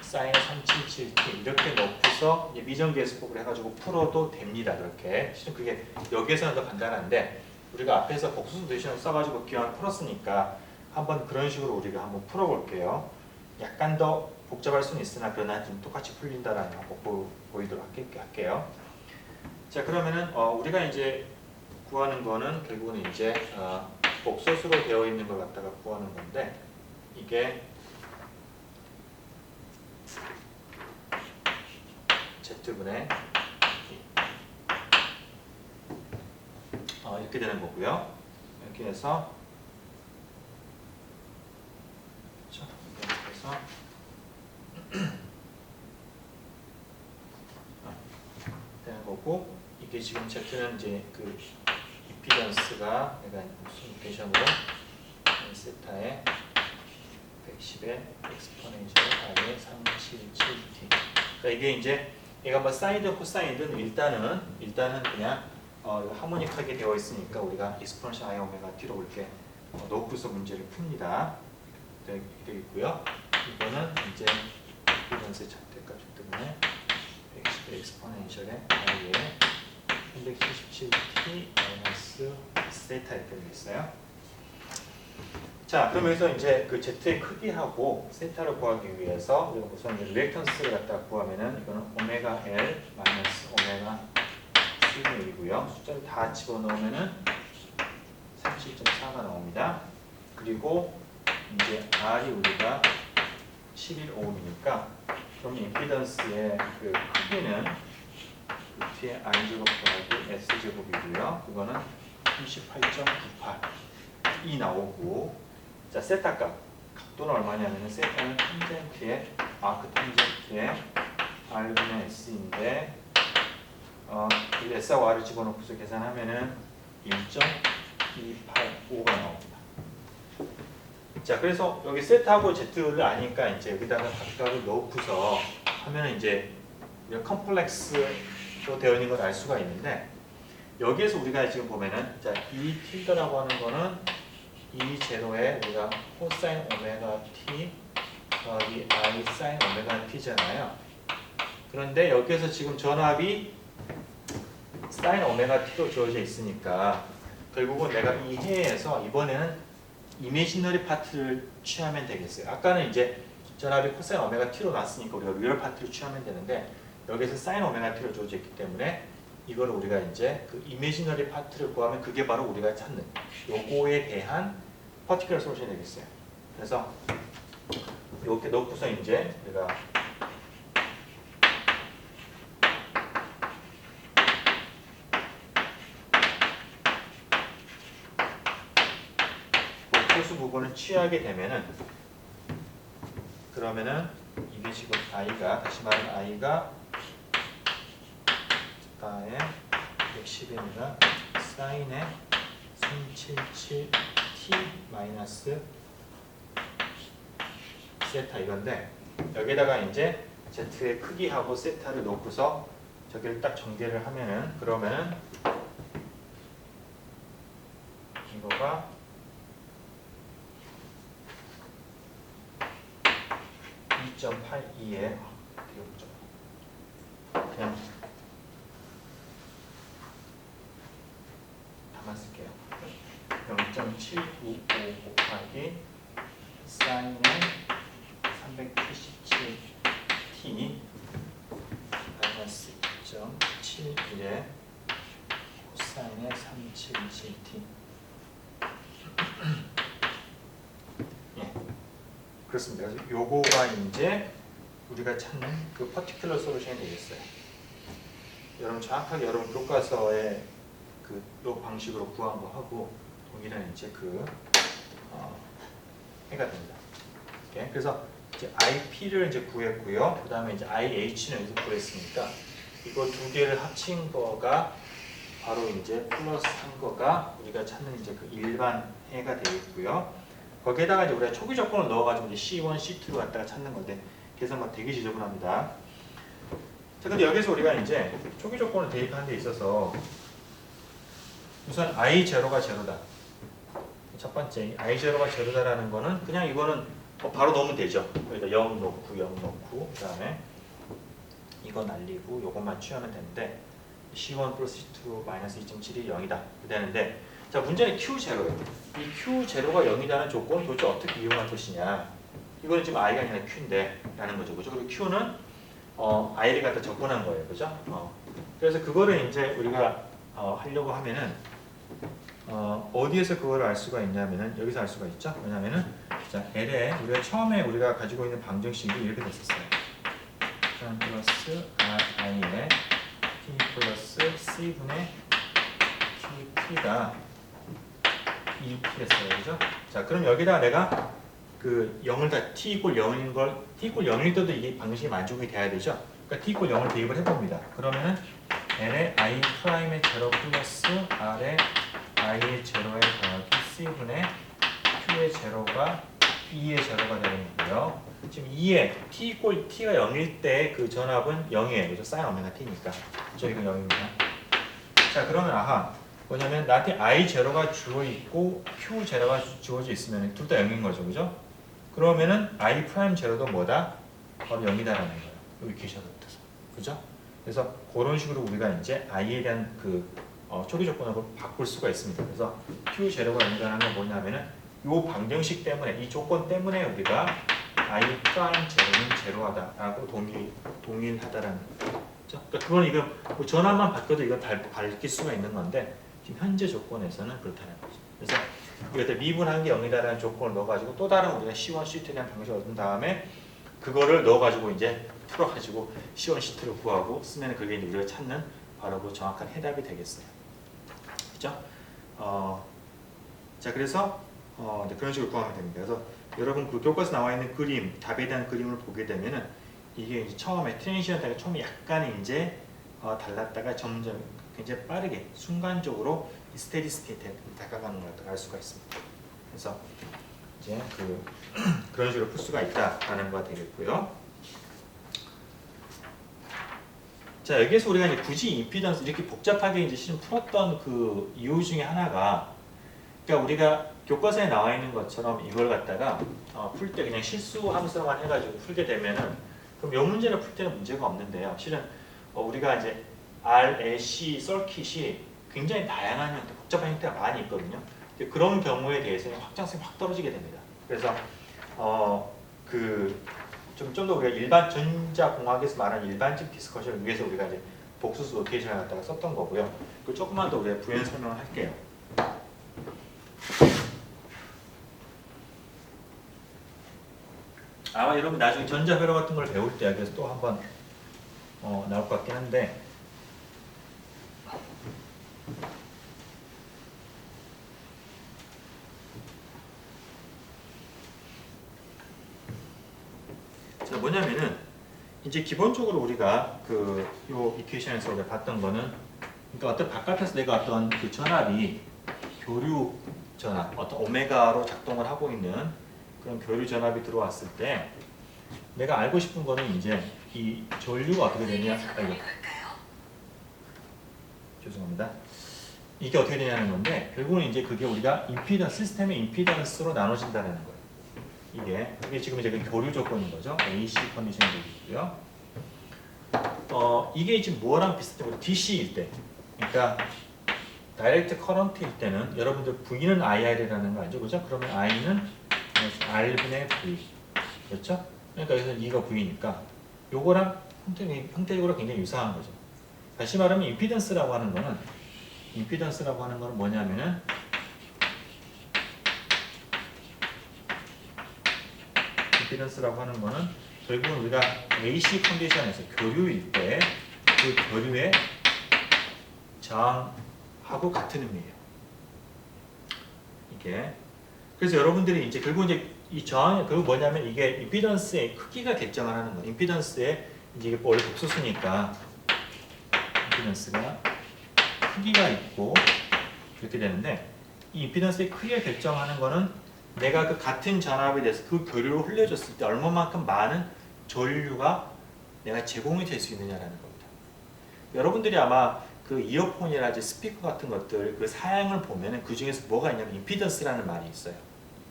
사인 377t 이렇게 넣고서 미정계수법을 해가지고 풀어도 됩니다. 그렇게 실은 그게 여기에서는 더 간단한데 우리가 앞에서 복수수 대신을 써가지고 기왕 풀었으니까 한번 그런 식으로 우리가 한번 풀어볼게요. 약간 더 복잡할 수는 있으나 그러나 좀 똑같이 풀린다라는 거 보이도록 할게요. 자, 그러면은 우리가 이제 구하는 거는 결국은 이제 복소수로 되어 있는 걸 갖다가 구하는 건데 이게 Z분의 이렇게 되는 거고요. 이렇게 해서 그렇죠? 이렇게 해서 되는 거고 이게 지금 Z는 이제 그 임피던스가 내가 무슨 이케이션으로 세타의 110의 엑스포넨셜 R의 377t. 그러니까 이게 이제 얘가 뭐 사인이든 코사인이든 일단은 그냥 하모닉하게 되어 있으니까 우리가 익스포넨셜 I 오메가 t로 이렇게 놓고서 문제를 풉니다. 되겠고요. 이거는 이제 임피던스의 절대값 때문에 110의 엑스포넨셜의 R의 377t 마이너스 세타 이렇게 되어 있어요. 자, 그럼 여기서 이제 그 Z의 크기하고 세타를 구하기 위해서 우리가 우선 리액턴스를 갖다 구하면은 이거는 오메가 L 마이너스 오메가 C분이고요. 숫자를 다 집어넣으면은 37.4가 나옵니다. 그리고 이제 R이 우리가 11ohm이니까 그럼 임피던스의 그 크기는 뒤에 R제곱 더하기 S제곱이고요. 그거는 38.98이 나오고 자, 세타 각도는 얼마냐면 세타는 탄젠트의 아크 탄젠트의 R분의 S인데 S하고 R을 집어넣고서 계산하면은 1.285가 나옵니다. 자, 그래서 여기 세타하고 Z를 아니까 이제 여기다가 각각을 넣고서 하면은 이제 컴플렉스로 되어 있는 걸 알 수가 있는데 여기에서 우리가 지금 보면은 자, 이 tilde라고 하는 거는 이 제로에 우리가 코사인 오메가 t 더하기 I 사인 오메가 t잖아요. 그런데 여기에서 지금 전압이 사인 오메가 t로 주어져 있으니까 결국은 내가 이 해에서 이번에는 이미지너리 파트를 취하면 되겠어요. 아까는 이제 전압이 코사인 오메가 t로 났으니까 우리가 리얼 파트를 취하면 되는데 여기서 사인 오메가 t로 주어져 있기 때문에 이거를 우리가 이제 그 이미지너리 파트를 구하면 그게 바로 우리가 찾는 요거에 대한 퍼티큘러 솔루션이 되겠어요. 그래서 이렇게 넣고서 이제 우리가 복소수 부분을 취하게 되면은 그러면은 이게 지금 I가 다시 말하면 I가 다의 110이니까 사인의 377t 마이너스 세타 이건데 여기다가 이제 Z의 크기하고 세타를 놓고서 저기를 딱 전개를 하면은 그러면은 이거가 2.82에 그냥 다만 쓸게요. 0.795 곱하기 사인의 377t 마이너스 2.71에 코사인의 377t. 예, 그렇습니다. 그래서 요거가 이제 우리가 찾는 그 퍼티큘러 솔루션이 되겠어요. 여러분 정확하게 여러분 교과서에 요 방식으로 구한 거 하고 동일한 이제 해가 됩니다. 오케이? 그래서 이제 IP를 이제 구했고요. 그 다음에 이제 IH는 여기서 구했으니까 이거 두 개를 합친 거가 바로 이제 플러스한 거가 우리가 찾는 이제 그 일반 해가 되겠고요. 거기에다가 이제 우리가 초기 조건을 넣어가지고 이제 C1, C2로 갖다가 찾는 건데 계산만 되게 지저분합니다. 자, 근데 여기서 우리가 이제 초기 조건을 대입하는 데 있어서 우선 I0가 제로다. 첫 번째 I0가 제로다라는 거는 그냥 이거는 바로 넣으면 되죠. 여기다 0 넣고 0 넣고 그 다음에 이거 날리고 요것만 취하면 되는데 C1 플러스 C2 마이너스 2.7이 0이다 되는데, 자 문제는 Q0예요. 이 Q0가 0이라는 조건을 도대체 어떻게 이용할 것이냐. 이거는 지금 I가 아니라 Q인데 라는 거죠. 그죠? 그리고 Q는 I를 갖다 접근한 거예요. 그죠? 그래서 그거를 이제 우리가 하려고 하면은 어디에서 그걸 알 수가 있냐면은 여기서 알 수가 있죠. 왜냐면은 자 L에 우리가 처음에 우리가 가지고 있는 방정식이 이렇게 됐었어요. 1 플러스 I에 P 플러스 C분의 QT가 2P였어요. 그죠? 자 그럼 여기다가 내가 그 0을 다 T 이퀄 0인 걸 T 이퀄 0일 때도 이게 방정식이 만족이 돼야 되죠. 그러니까 T 이퀄 0을 대입을 해봅니다. 그러면은 L의 I 프라임의 제로 플러스 R의 I의 제로에 더하기 C분의 Q의 제로가 E의 제로가 되는 거고요. 지금 2에 T 이퀄 T가 0일 때 그 전압은 0이에요. 그죠? 사인 오메가 T니까. 그죠? 이건 0입니다. 자 그러면 뭐냐면 나한테 I 제로가 주어 있고 Q 제로가 주어져 있으면 둘 다 0인 거죠. 그죠? 그러면은 I 프라임 제로도 뭐다? 바로 0이다라는 거예요. 여기 계셔서 붙어서. 그죠? 그래서 그런 식으로 우리가 이제 I에 대한 초기 조건으로 바꿀 수가 있습니다. 그래서 Q 제로가 0이라는 건 뭐냐면은 이 방정식 때문에, 이 조건 때문에 우리가 I 프라임 제로는 제로하다라고 동일하다라는 거죠. 그러니까 그건 이거 뭐 전압만 바뀌어도 이건 밝힐 수가 있는 건데 지금 현재 조건에서는 그렇다는 거죠. 그래서 여기다 미분한 게 0이다라는 조건을 넣어가지고 또 다른 우리가 C1, C2에 대한 방식을 얻은 다음에 그거를 넣어가지고 이제 풀어가지고 C1, C2를 구하고 쓰면 그게 이제 우리가 찾는 바로 그 정확한 해답이 되겠어요. 그죠? 자 그래서 이제 그런 식으로 구하면 됩니다. 그래서 여러분 그 교과서 나와 있는 그림, 답에 대한 그림을 보게 되면은 이게 이제 처음에 트랜지션트가 처음에 약간 이제 달랐다가 점점 굉장히 빠르게 순간적으로 스테디 스테이트에 다가가는 걸 알 수가 있습니다. 그래서 이제 그런 식으로 풀 수가 있다라는 거가 되겠고요. 자 여기에서 우리가 이제 굳이 임피던스 이렇게 복잡하게 이제 실은 풀었던 그 이유 중에 하나가, 그러니까 우리가 교과서에 나와 있는 것처럼 이걸 갖다가 풀 때 그냥 실수 함수만 해가지고 풀게 되면은 그럼 이 문제를 풀 때는 문제가 없는데요. 실은 우리가 이제 RLC 서킷이 굉장히 다양한 형태, 복잡한 형태가 많이 있거든요. 그런 경우에 대해서는 확장성이 확 떨어지게 됩니다. 그래서 좀 더 우리가 일반 전자공학에서 말하는 일반적 디스커션을 위해서 우리가 이제 복수수 노테이션을 갖다가 썼던 거고요. 그 조금만 더 우리가 부연 설명을 할게요. 아마 여러분 나중에 전자회로 같은 걸 배울 때 여기서 또 한번 나올 것 같긴 한데, 자 뭐냐면은 이제 기본적으로 우리가 요 이퀘이션에서 우리가 봤던 거는, 그러니까 어떤 바깥에서 내가 어떤 그 전압이 교류 전압, 어떤 오메가로 작동을 하고 있는 그런 교류 전압이 들어왔을 때 내가 알고 싶은 거는 이제 이 전류가 어떻게 되냐, 죄송합니다. 이게 어떻게 되냐는 건데 결국은 이제 그게 우리가 임피던스, 시스템의 임피던스로 나눠진다는 거예요. 이게 지금 이제 그 교류 조건인 거죠. AC 컨디션이 되겠고요. 이게 지금 뭐랑 비슷해요? DC일 때, 그러니까 다이렉트 커런트일 때는 여러분들 V는 IR이라는 거 알죠, 그죠? 그러면 I는 R분의 V, 그렇죠? 그러니까 여기서 E가 V니까 요거랑 형태적으로 굉장히 유사한 거죠. 다시 말하면 임피던스라고 하는 거는 뭐냐면은 임피던스라고 하는 거는 결국은 우리가 AC 컨디션에서 교류일 때 그 교류의 저항하고 같은 의미예요. 이게 그래서 여러분들이 이제 결국 이제 이 저항이 결국 뭐냐면 이게 임피던스의 크기가 결정을 하는 거예요. 임피던스의 이제 이게 원래 복수수니까 임피던스가 크기가 있고 그렇게 되는데 이 임피던스의 크기가 결정하는 거는 내가 그 같은 전압에 대해서 그 교류를 흘려줬을 때 얼마만큼 많은 전류가 내가 제공이 될 수 있느냐라는 겁니다. 여러분들이 아마 그 이어폰이라든지 스피커 같은 것들 그 사양을 보면은 그 중에서 뭐가 있냐면 임피던스라는 말이 있어요.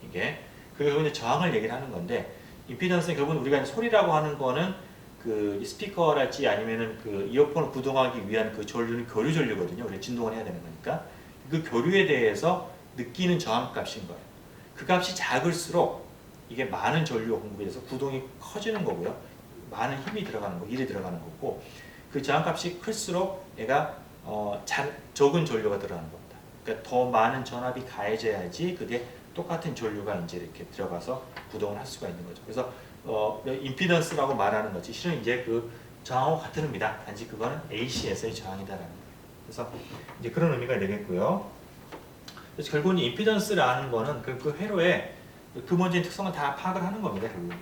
이게 그리고 이제 저항을 얘기를 하는 건데 임피던스는 결국은 우리가 소리라고 하는 거는 그 스피커랄지 아니면은 그 이어폰을 구동하기 위한 그 전류는 교류 전류거든요. 우리가 진동을 해야 되는 거니까 그 교류에 대해서 느끼는 저항값인 거예요. 그 값이 작을수록 이게 많은 전류가 공급이 돼서 구동이 커지는 거고요. 많은 힘이 들어가는 거, 일이 들어가는 거고 그 저항값이 클수록 얘가 적은 전류가 들어가는 겁니다. 그러니까 더 많은 전압이 가해져야지 그게 똑같은 전류가 이제 이렇게 들어가서 구동을 할 수가 있는 거죠. 그래서 임피던스라고 말하는 것이 실은 이제 그 저항하고 같은 의미다. 단지 그거는 AC에서의 저항이다라는 거예요. 그래서 이제 그런 의미가 되겠고요. 그래서 결국은 임피던스라는 거는 그 회로의 근본적인 특성을 다 파악을 하는 겁니다. 결국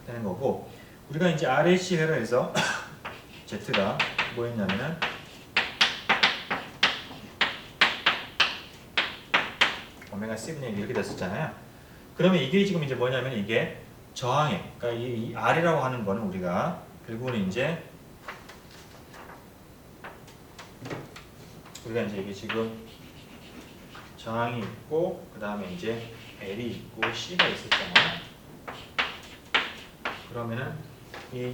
되는 거고 우리가 이제 RAC 회로에서 Z가 뭐였냐면은 오메가 C분의 1 이렇게 됐었잖아요. 그러면 이게 지금 이제 뭐냐면 이게 저항에, 그러니까 이 R이라고 하는 거는 우리가 결국은 이제 이게 지금 저항이 있고 그 다음에 이제 L이 있고 C가 있었잖아요. 그러면은 이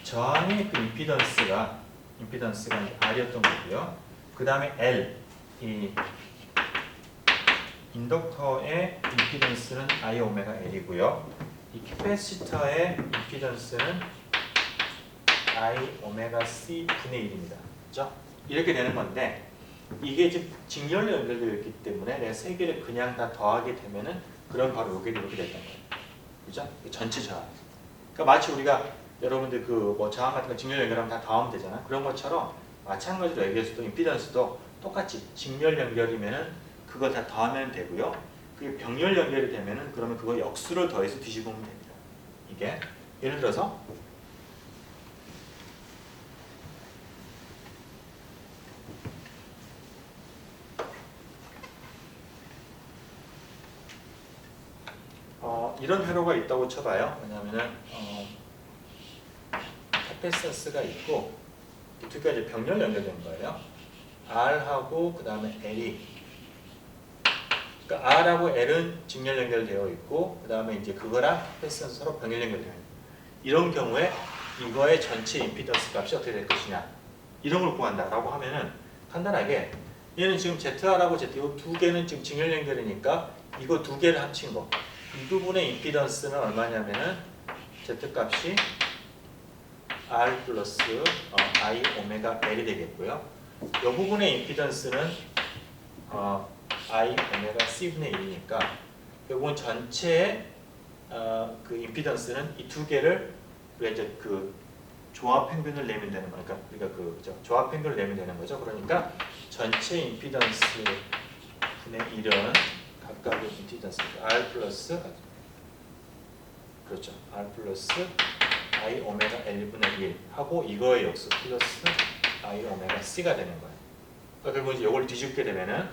저항의 그 임피던스가 R이었던 거고요. 그 다음에 L, 이 인덕터의 임피던스는 I 오메가 L이고요. 이 캐패시터의 임피던스는 I 오메가 C 분의 1입니다. 그죠? 이렇게 되는 건데 이게 지금 직렬로 연결되어 있기 때문에 내가 세 개를 그냥 다 더하게 되면은 그럼 바로 이게 이렇게 됐던 거예요. 그죠? 전체 저항. 그러니까 마치 우리가 여러분들 그 뭐 저항 같은 거 직렬 연결하면 다 더하면 되잖아. 그런 것처럼 마찬가지로 여기에서도 임피던스도 똑같이 직렬 연결이면은 그거 다 더하면 되고요. 그게 병렬 연결이 되면은 그러면 그거 역수를 더해서 뒤집으면 됩니다. 이게 예를 들어서 이런 회로가 있다고 쳐봐요. 왜냐하면은 캐패시턴스가 있고 이 두 가지 병렬 연결된 거예요. R하고 그 다음에 L이 그러니까 R하고 L은 직렬 연결되어 있고 그 다음에 이제 그거랑 캐패시턴스 서로 병렬 연결되어 있는 이런 경우에 이거의 전체 임피던스 값이 어떻게 될 것이냐 이런 걸 구한다라고 하면은 간단하게 얘는 지금 ZR하고 Z 두 개는 지금 직렬 연결이니까 이거 두 개를 합친 거 이 부분의 임피던스는 얼마냐면은 Z 값이 R 플러스 I 오메가 L이 되겠고요. 이 부분의 임피던스는 I 오메가 C분의 1이니까 결국은 전체의 그 임피던스는 이 두 개를 우리가 이제 그 조합 평균을 내면 되는 거니까 우리가 그죠 조합 평균을 내면 되는 거죠. 그러니까 전체 임피던스 분의 1은 각각의 임피던스 R 플러스 그렇죠 R 플러스 I 오메가 L분의 1 하고 이거의 역수 플러스 I 오메가 C가 되는 거예요. 그러니까 결국 이제 이걸 뒤집게 되면은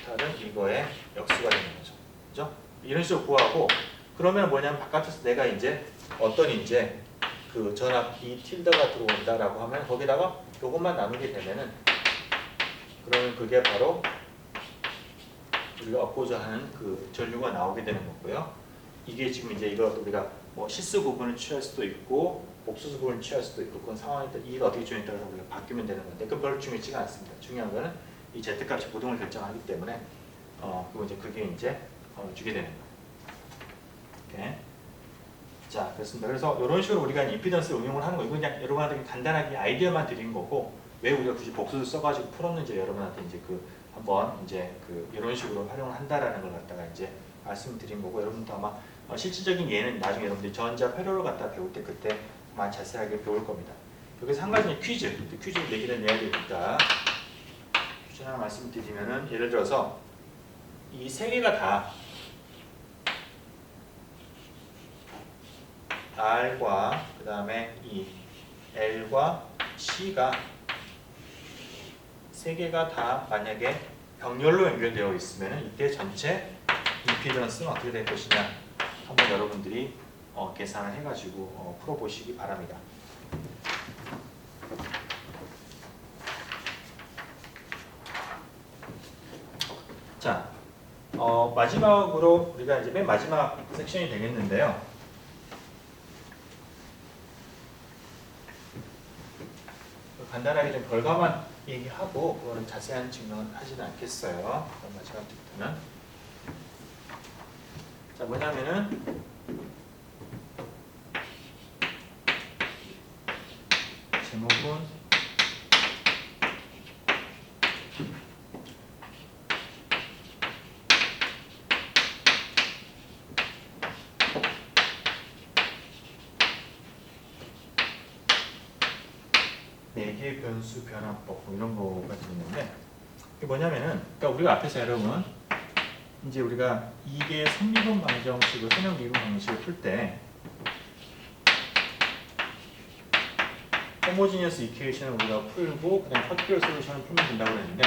다른 이거의 역수가 되는 거죠. 그죠? 이런 식으로 구하고 그러면 뭐냐면 바깥에서 내가 이제 어떤 이제 그 전압 이 틸더가 들어온다라고 하면 거기다가 요것만 나누게 되면은 그러면 그게 바로 우리가 얻고자 하는 그 전류가 나오게 되는 거고요. 이게 지금 이제 이거 우리가 뭐 실수 부분을 취할 수도 있고 복수수 부분을 취할 수도 있고 그건 상황에 따라 이가 어떻게 주냐에 따라서 우리가 바뀌면 되는 건데 그 별로 중요치가 않습니다. 중요한 거는 이 z-값이 고동을 결정하기 때문에 그리고 이제 그게 이제 주게 되는 거예요. 오케이. 자, 그렇습니다. 그래서 이런 식으로 우리가 임피던스 응용을 하는 거 이거 그냥 여러분한테 간단하게 아이디어만 드린 거고 왜 우리가 굳이 복수를 써가지고 풀었는지 여러분한테 이제 그 한번 이제 그 이런 식으로 활용을 한다라는 걸 갖다가 이제 말씀드린 거고 여러분도 아마 실질적인 예는 나중에 여러분들이 전자 회로를 갖다 배울 때 그때 아마 자세하게 배울 겁니다. 여기서 한 가지는 퀴즈를 내기를 내야 되니까 퀴즈 하나 말씀드리면은 예를 들어서 이 세 개가 다 R과 그 다음에 이 L과 C가 세 개가 다 만약에 병렬로 연결되어 있으면 이때 전체 임피던스는 어떻게 될 것이냐 한번 여러분들이 계산을 해가지고 풀어보시기 바랍니다. 자, 마지막으로 우리가 이제 맨 마지막 섹션이 되겠는데요. 간단하게 좀 결과만 얘기하고 그거는 자세한 증명은 하지는 않겠어요. 마지막부터는 자 뭐냐면은 제목은 매개 변수 변화법 뭐 이런 거가 있는데 이게 뭐냐면은 그러니까 우리가 앞에서 여러분 이제 우리가 이게 선미분 방정식을 선형 미분 방식을 풀 때 호모지니어스 이퀘이션을 우리가 풀고 그다음에 퍼티큘러 솔루션을 풀면 된다고 그랬는데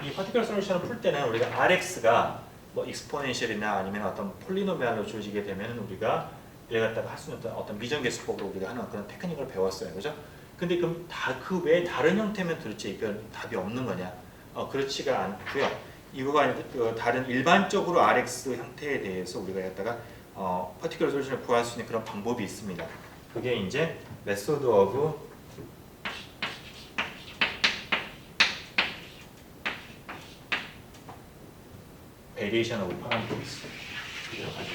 이 퍼티큘러 솔루션을 풀 때는 우리가 RX가 뭐 익스포넨셜이나 아니면 어떤 폴리노미알로 주어지게 되면 우리가 이래 갖다가 할 수 있는 어떤 미정계수법으로 우리가 하는 그런 테크닉을 배웠어요, 그죠? 근데 그럼 그 외에 다른 형태면 도대체 이건 답이 없는 거냐? 그렇지가 않고요. 이거가 다른 일반적으로 RX 형태에 대해서 우리가 갖다가 퍼티큘러 솔루션을 구할 수 있는 그런 방법이 있습니다. 그게 이제 메소드 오브 베리에이션 오브 파라미터스 이라고 하죠.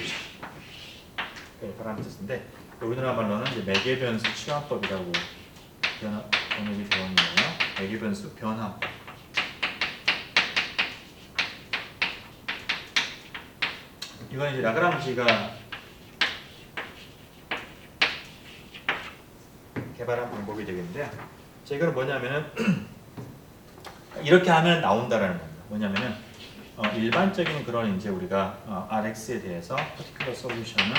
파라미터스인데 우리나라 말로는 이제 매개변수 치환법이라고 번역이 되어 있네요. 매개변수 변화법. 이건 이제 라그랑지가 개발한 방법이 되겠는데요. 자, 이거는 뭐냐면은 이렇게 하면 나온다라는 겁니다. 뭐냐면은 일반적인 그런 이제 우리가 RX에 대해서 particular solution을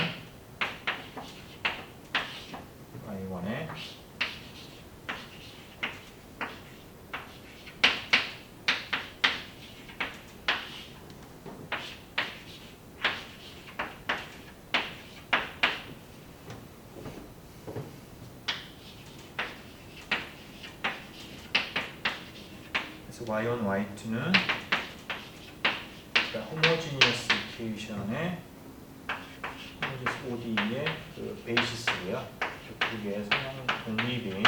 Y1에 Y1, Y2는 호모지니어스 이퀘이션의 ODE의 그 베이시스고요. 그게 성형 독립인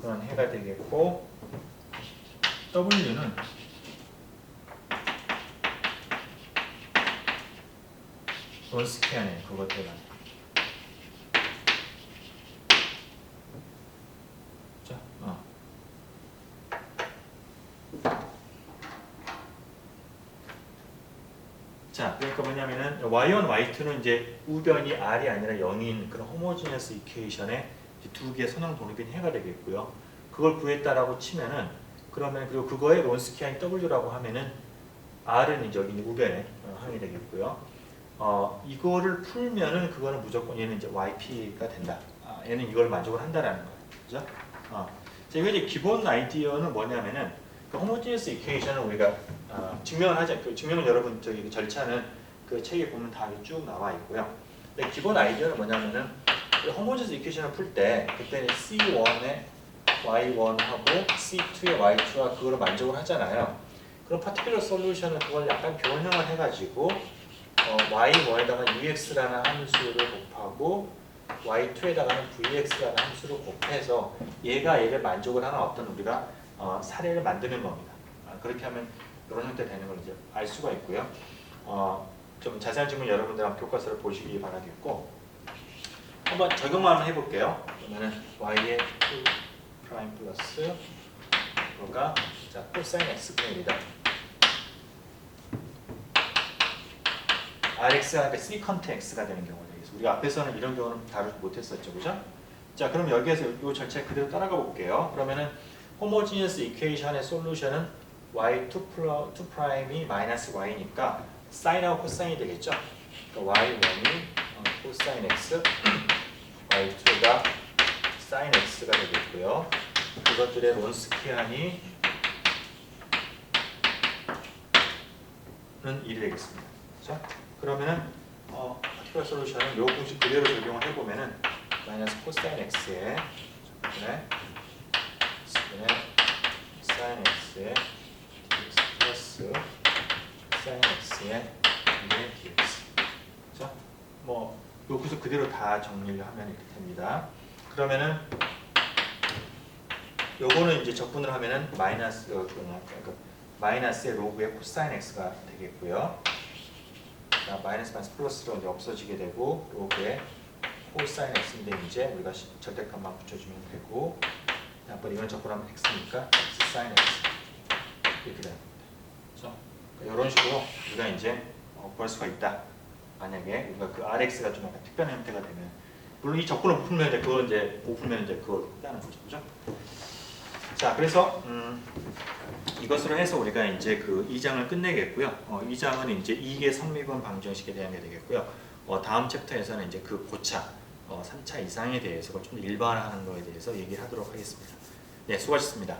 그런 해가 되겠고 W는 론스키안의 그것들은 자, 그러니까 뭐냐면은 Y1, Y2는 이제 우변이 R이 아니라 0인 그런 호모지니어스 이퀘이션의 두 개의 선형 독립인 해가 되겠고요. 그걸 구했다라고 치면은 그러면 그리고 그거에 론스키안이 W라고 하면은 R은 이제 여기 우변에 항이 되겠고요. 이거를 풀면은 그거는 무조건 얘는 이제 YP가 된다. 얘는 이걸 만족을 한다라는 거예요. 그죠? 자, 이거 이제 기본 아이디어는 뭐냐면은 그 호모지니어스 이퀘이션을 우리가 증명을 하자. 그 증명은 여러분 저기 그 절차는 그 책에 보면 다 쭉 나와 있고요. 근데 기본 아이디어는 뭐냐면은 호모지니어스 이퀘이션을 풀 때 그때는 C1의 Y1하고 C2의 Y2와 그거를 만족을 하잖아요. 그럼 파티큘러 솔루션은 그걸 약간 변형을 해가지고 y1에다가 ux라는 함수를 곱하고 y2에다가는 vx라는 함수를 곱해서 얘를 만족을 하는 어떤 우리가 사례를 만드는 겁니다. 그렇게 하면 이런 형태 되는 걸 이제 알 수가 있고요. 좀 자세한 질문 여러분들 한번 교과서를 보시기 바라겠고 한번 적용만 한번 해볼게요. 그러면은 y의 2 프라임 플러스 뭐가 자 코사인 x분의입니다. rx가 세컨트 x가 되는 경우가 되겠습니다. 우리가 앞에서는 이런 경우는 다루지 못했었죠, 그죠? 자, 그럼 여기에서 이 절차 그대로 따라가 볼게요. 그러면은 호모지니어스 이퀘이션의 솔루션은 y2 프라임이 마이너스 y니까 사인하고 코사인이 되겠죠. 그러니까 y1이 코사인 x, y2가 사인 x가 되겠고요. 그것들의 론스퀴한이 는 1이 되겠습니다. 그렇죠? 그러면은 파티큘러 솔루션은 요 공식 그대로 적용을 해보면은 마이너스 코사인 x에 사인 x에 dx 플러스 사인 x에 2의 dx. 그렇죠? 요 구조 그대로 다 정리를 하면 이렇게 됩니다. 그러면은 요거는 이제 적분을 하면은 마이너스의 로그의 코사인 x가 되겠고요. 자, 마이너스 플러스로 이제 없어지게 되고 로그의 코사인 x인데 이제 우리가 절대값만 붙여주면 되고 한번 이건 적분하면 x니까 x 사인 x 이렇게 됩니다. 그렇죠? 이런 식으로 우리가 이제 구할 수가 있다. 만약에 우리가 그 rx가 좀 약간 특별한 형태가 되면 물론 이 적분을 못 풀면 이제 그걸 이제 못 풀면 이제 그걸 따는 거죠, 그죠? 자, 그래서 이것으로 해서 우리가 이제 그 2장을 끝내겠고요. 2장은 이제 이계 성미분 방정식에 대한 게 되겠고요. 다음 챕터에서는 이제 그 고차 3차 이상에 대해서 좀 일반화하는 거에 대해서 얘기를 하도록 하겠습니다. 네, 수고하셨습니다.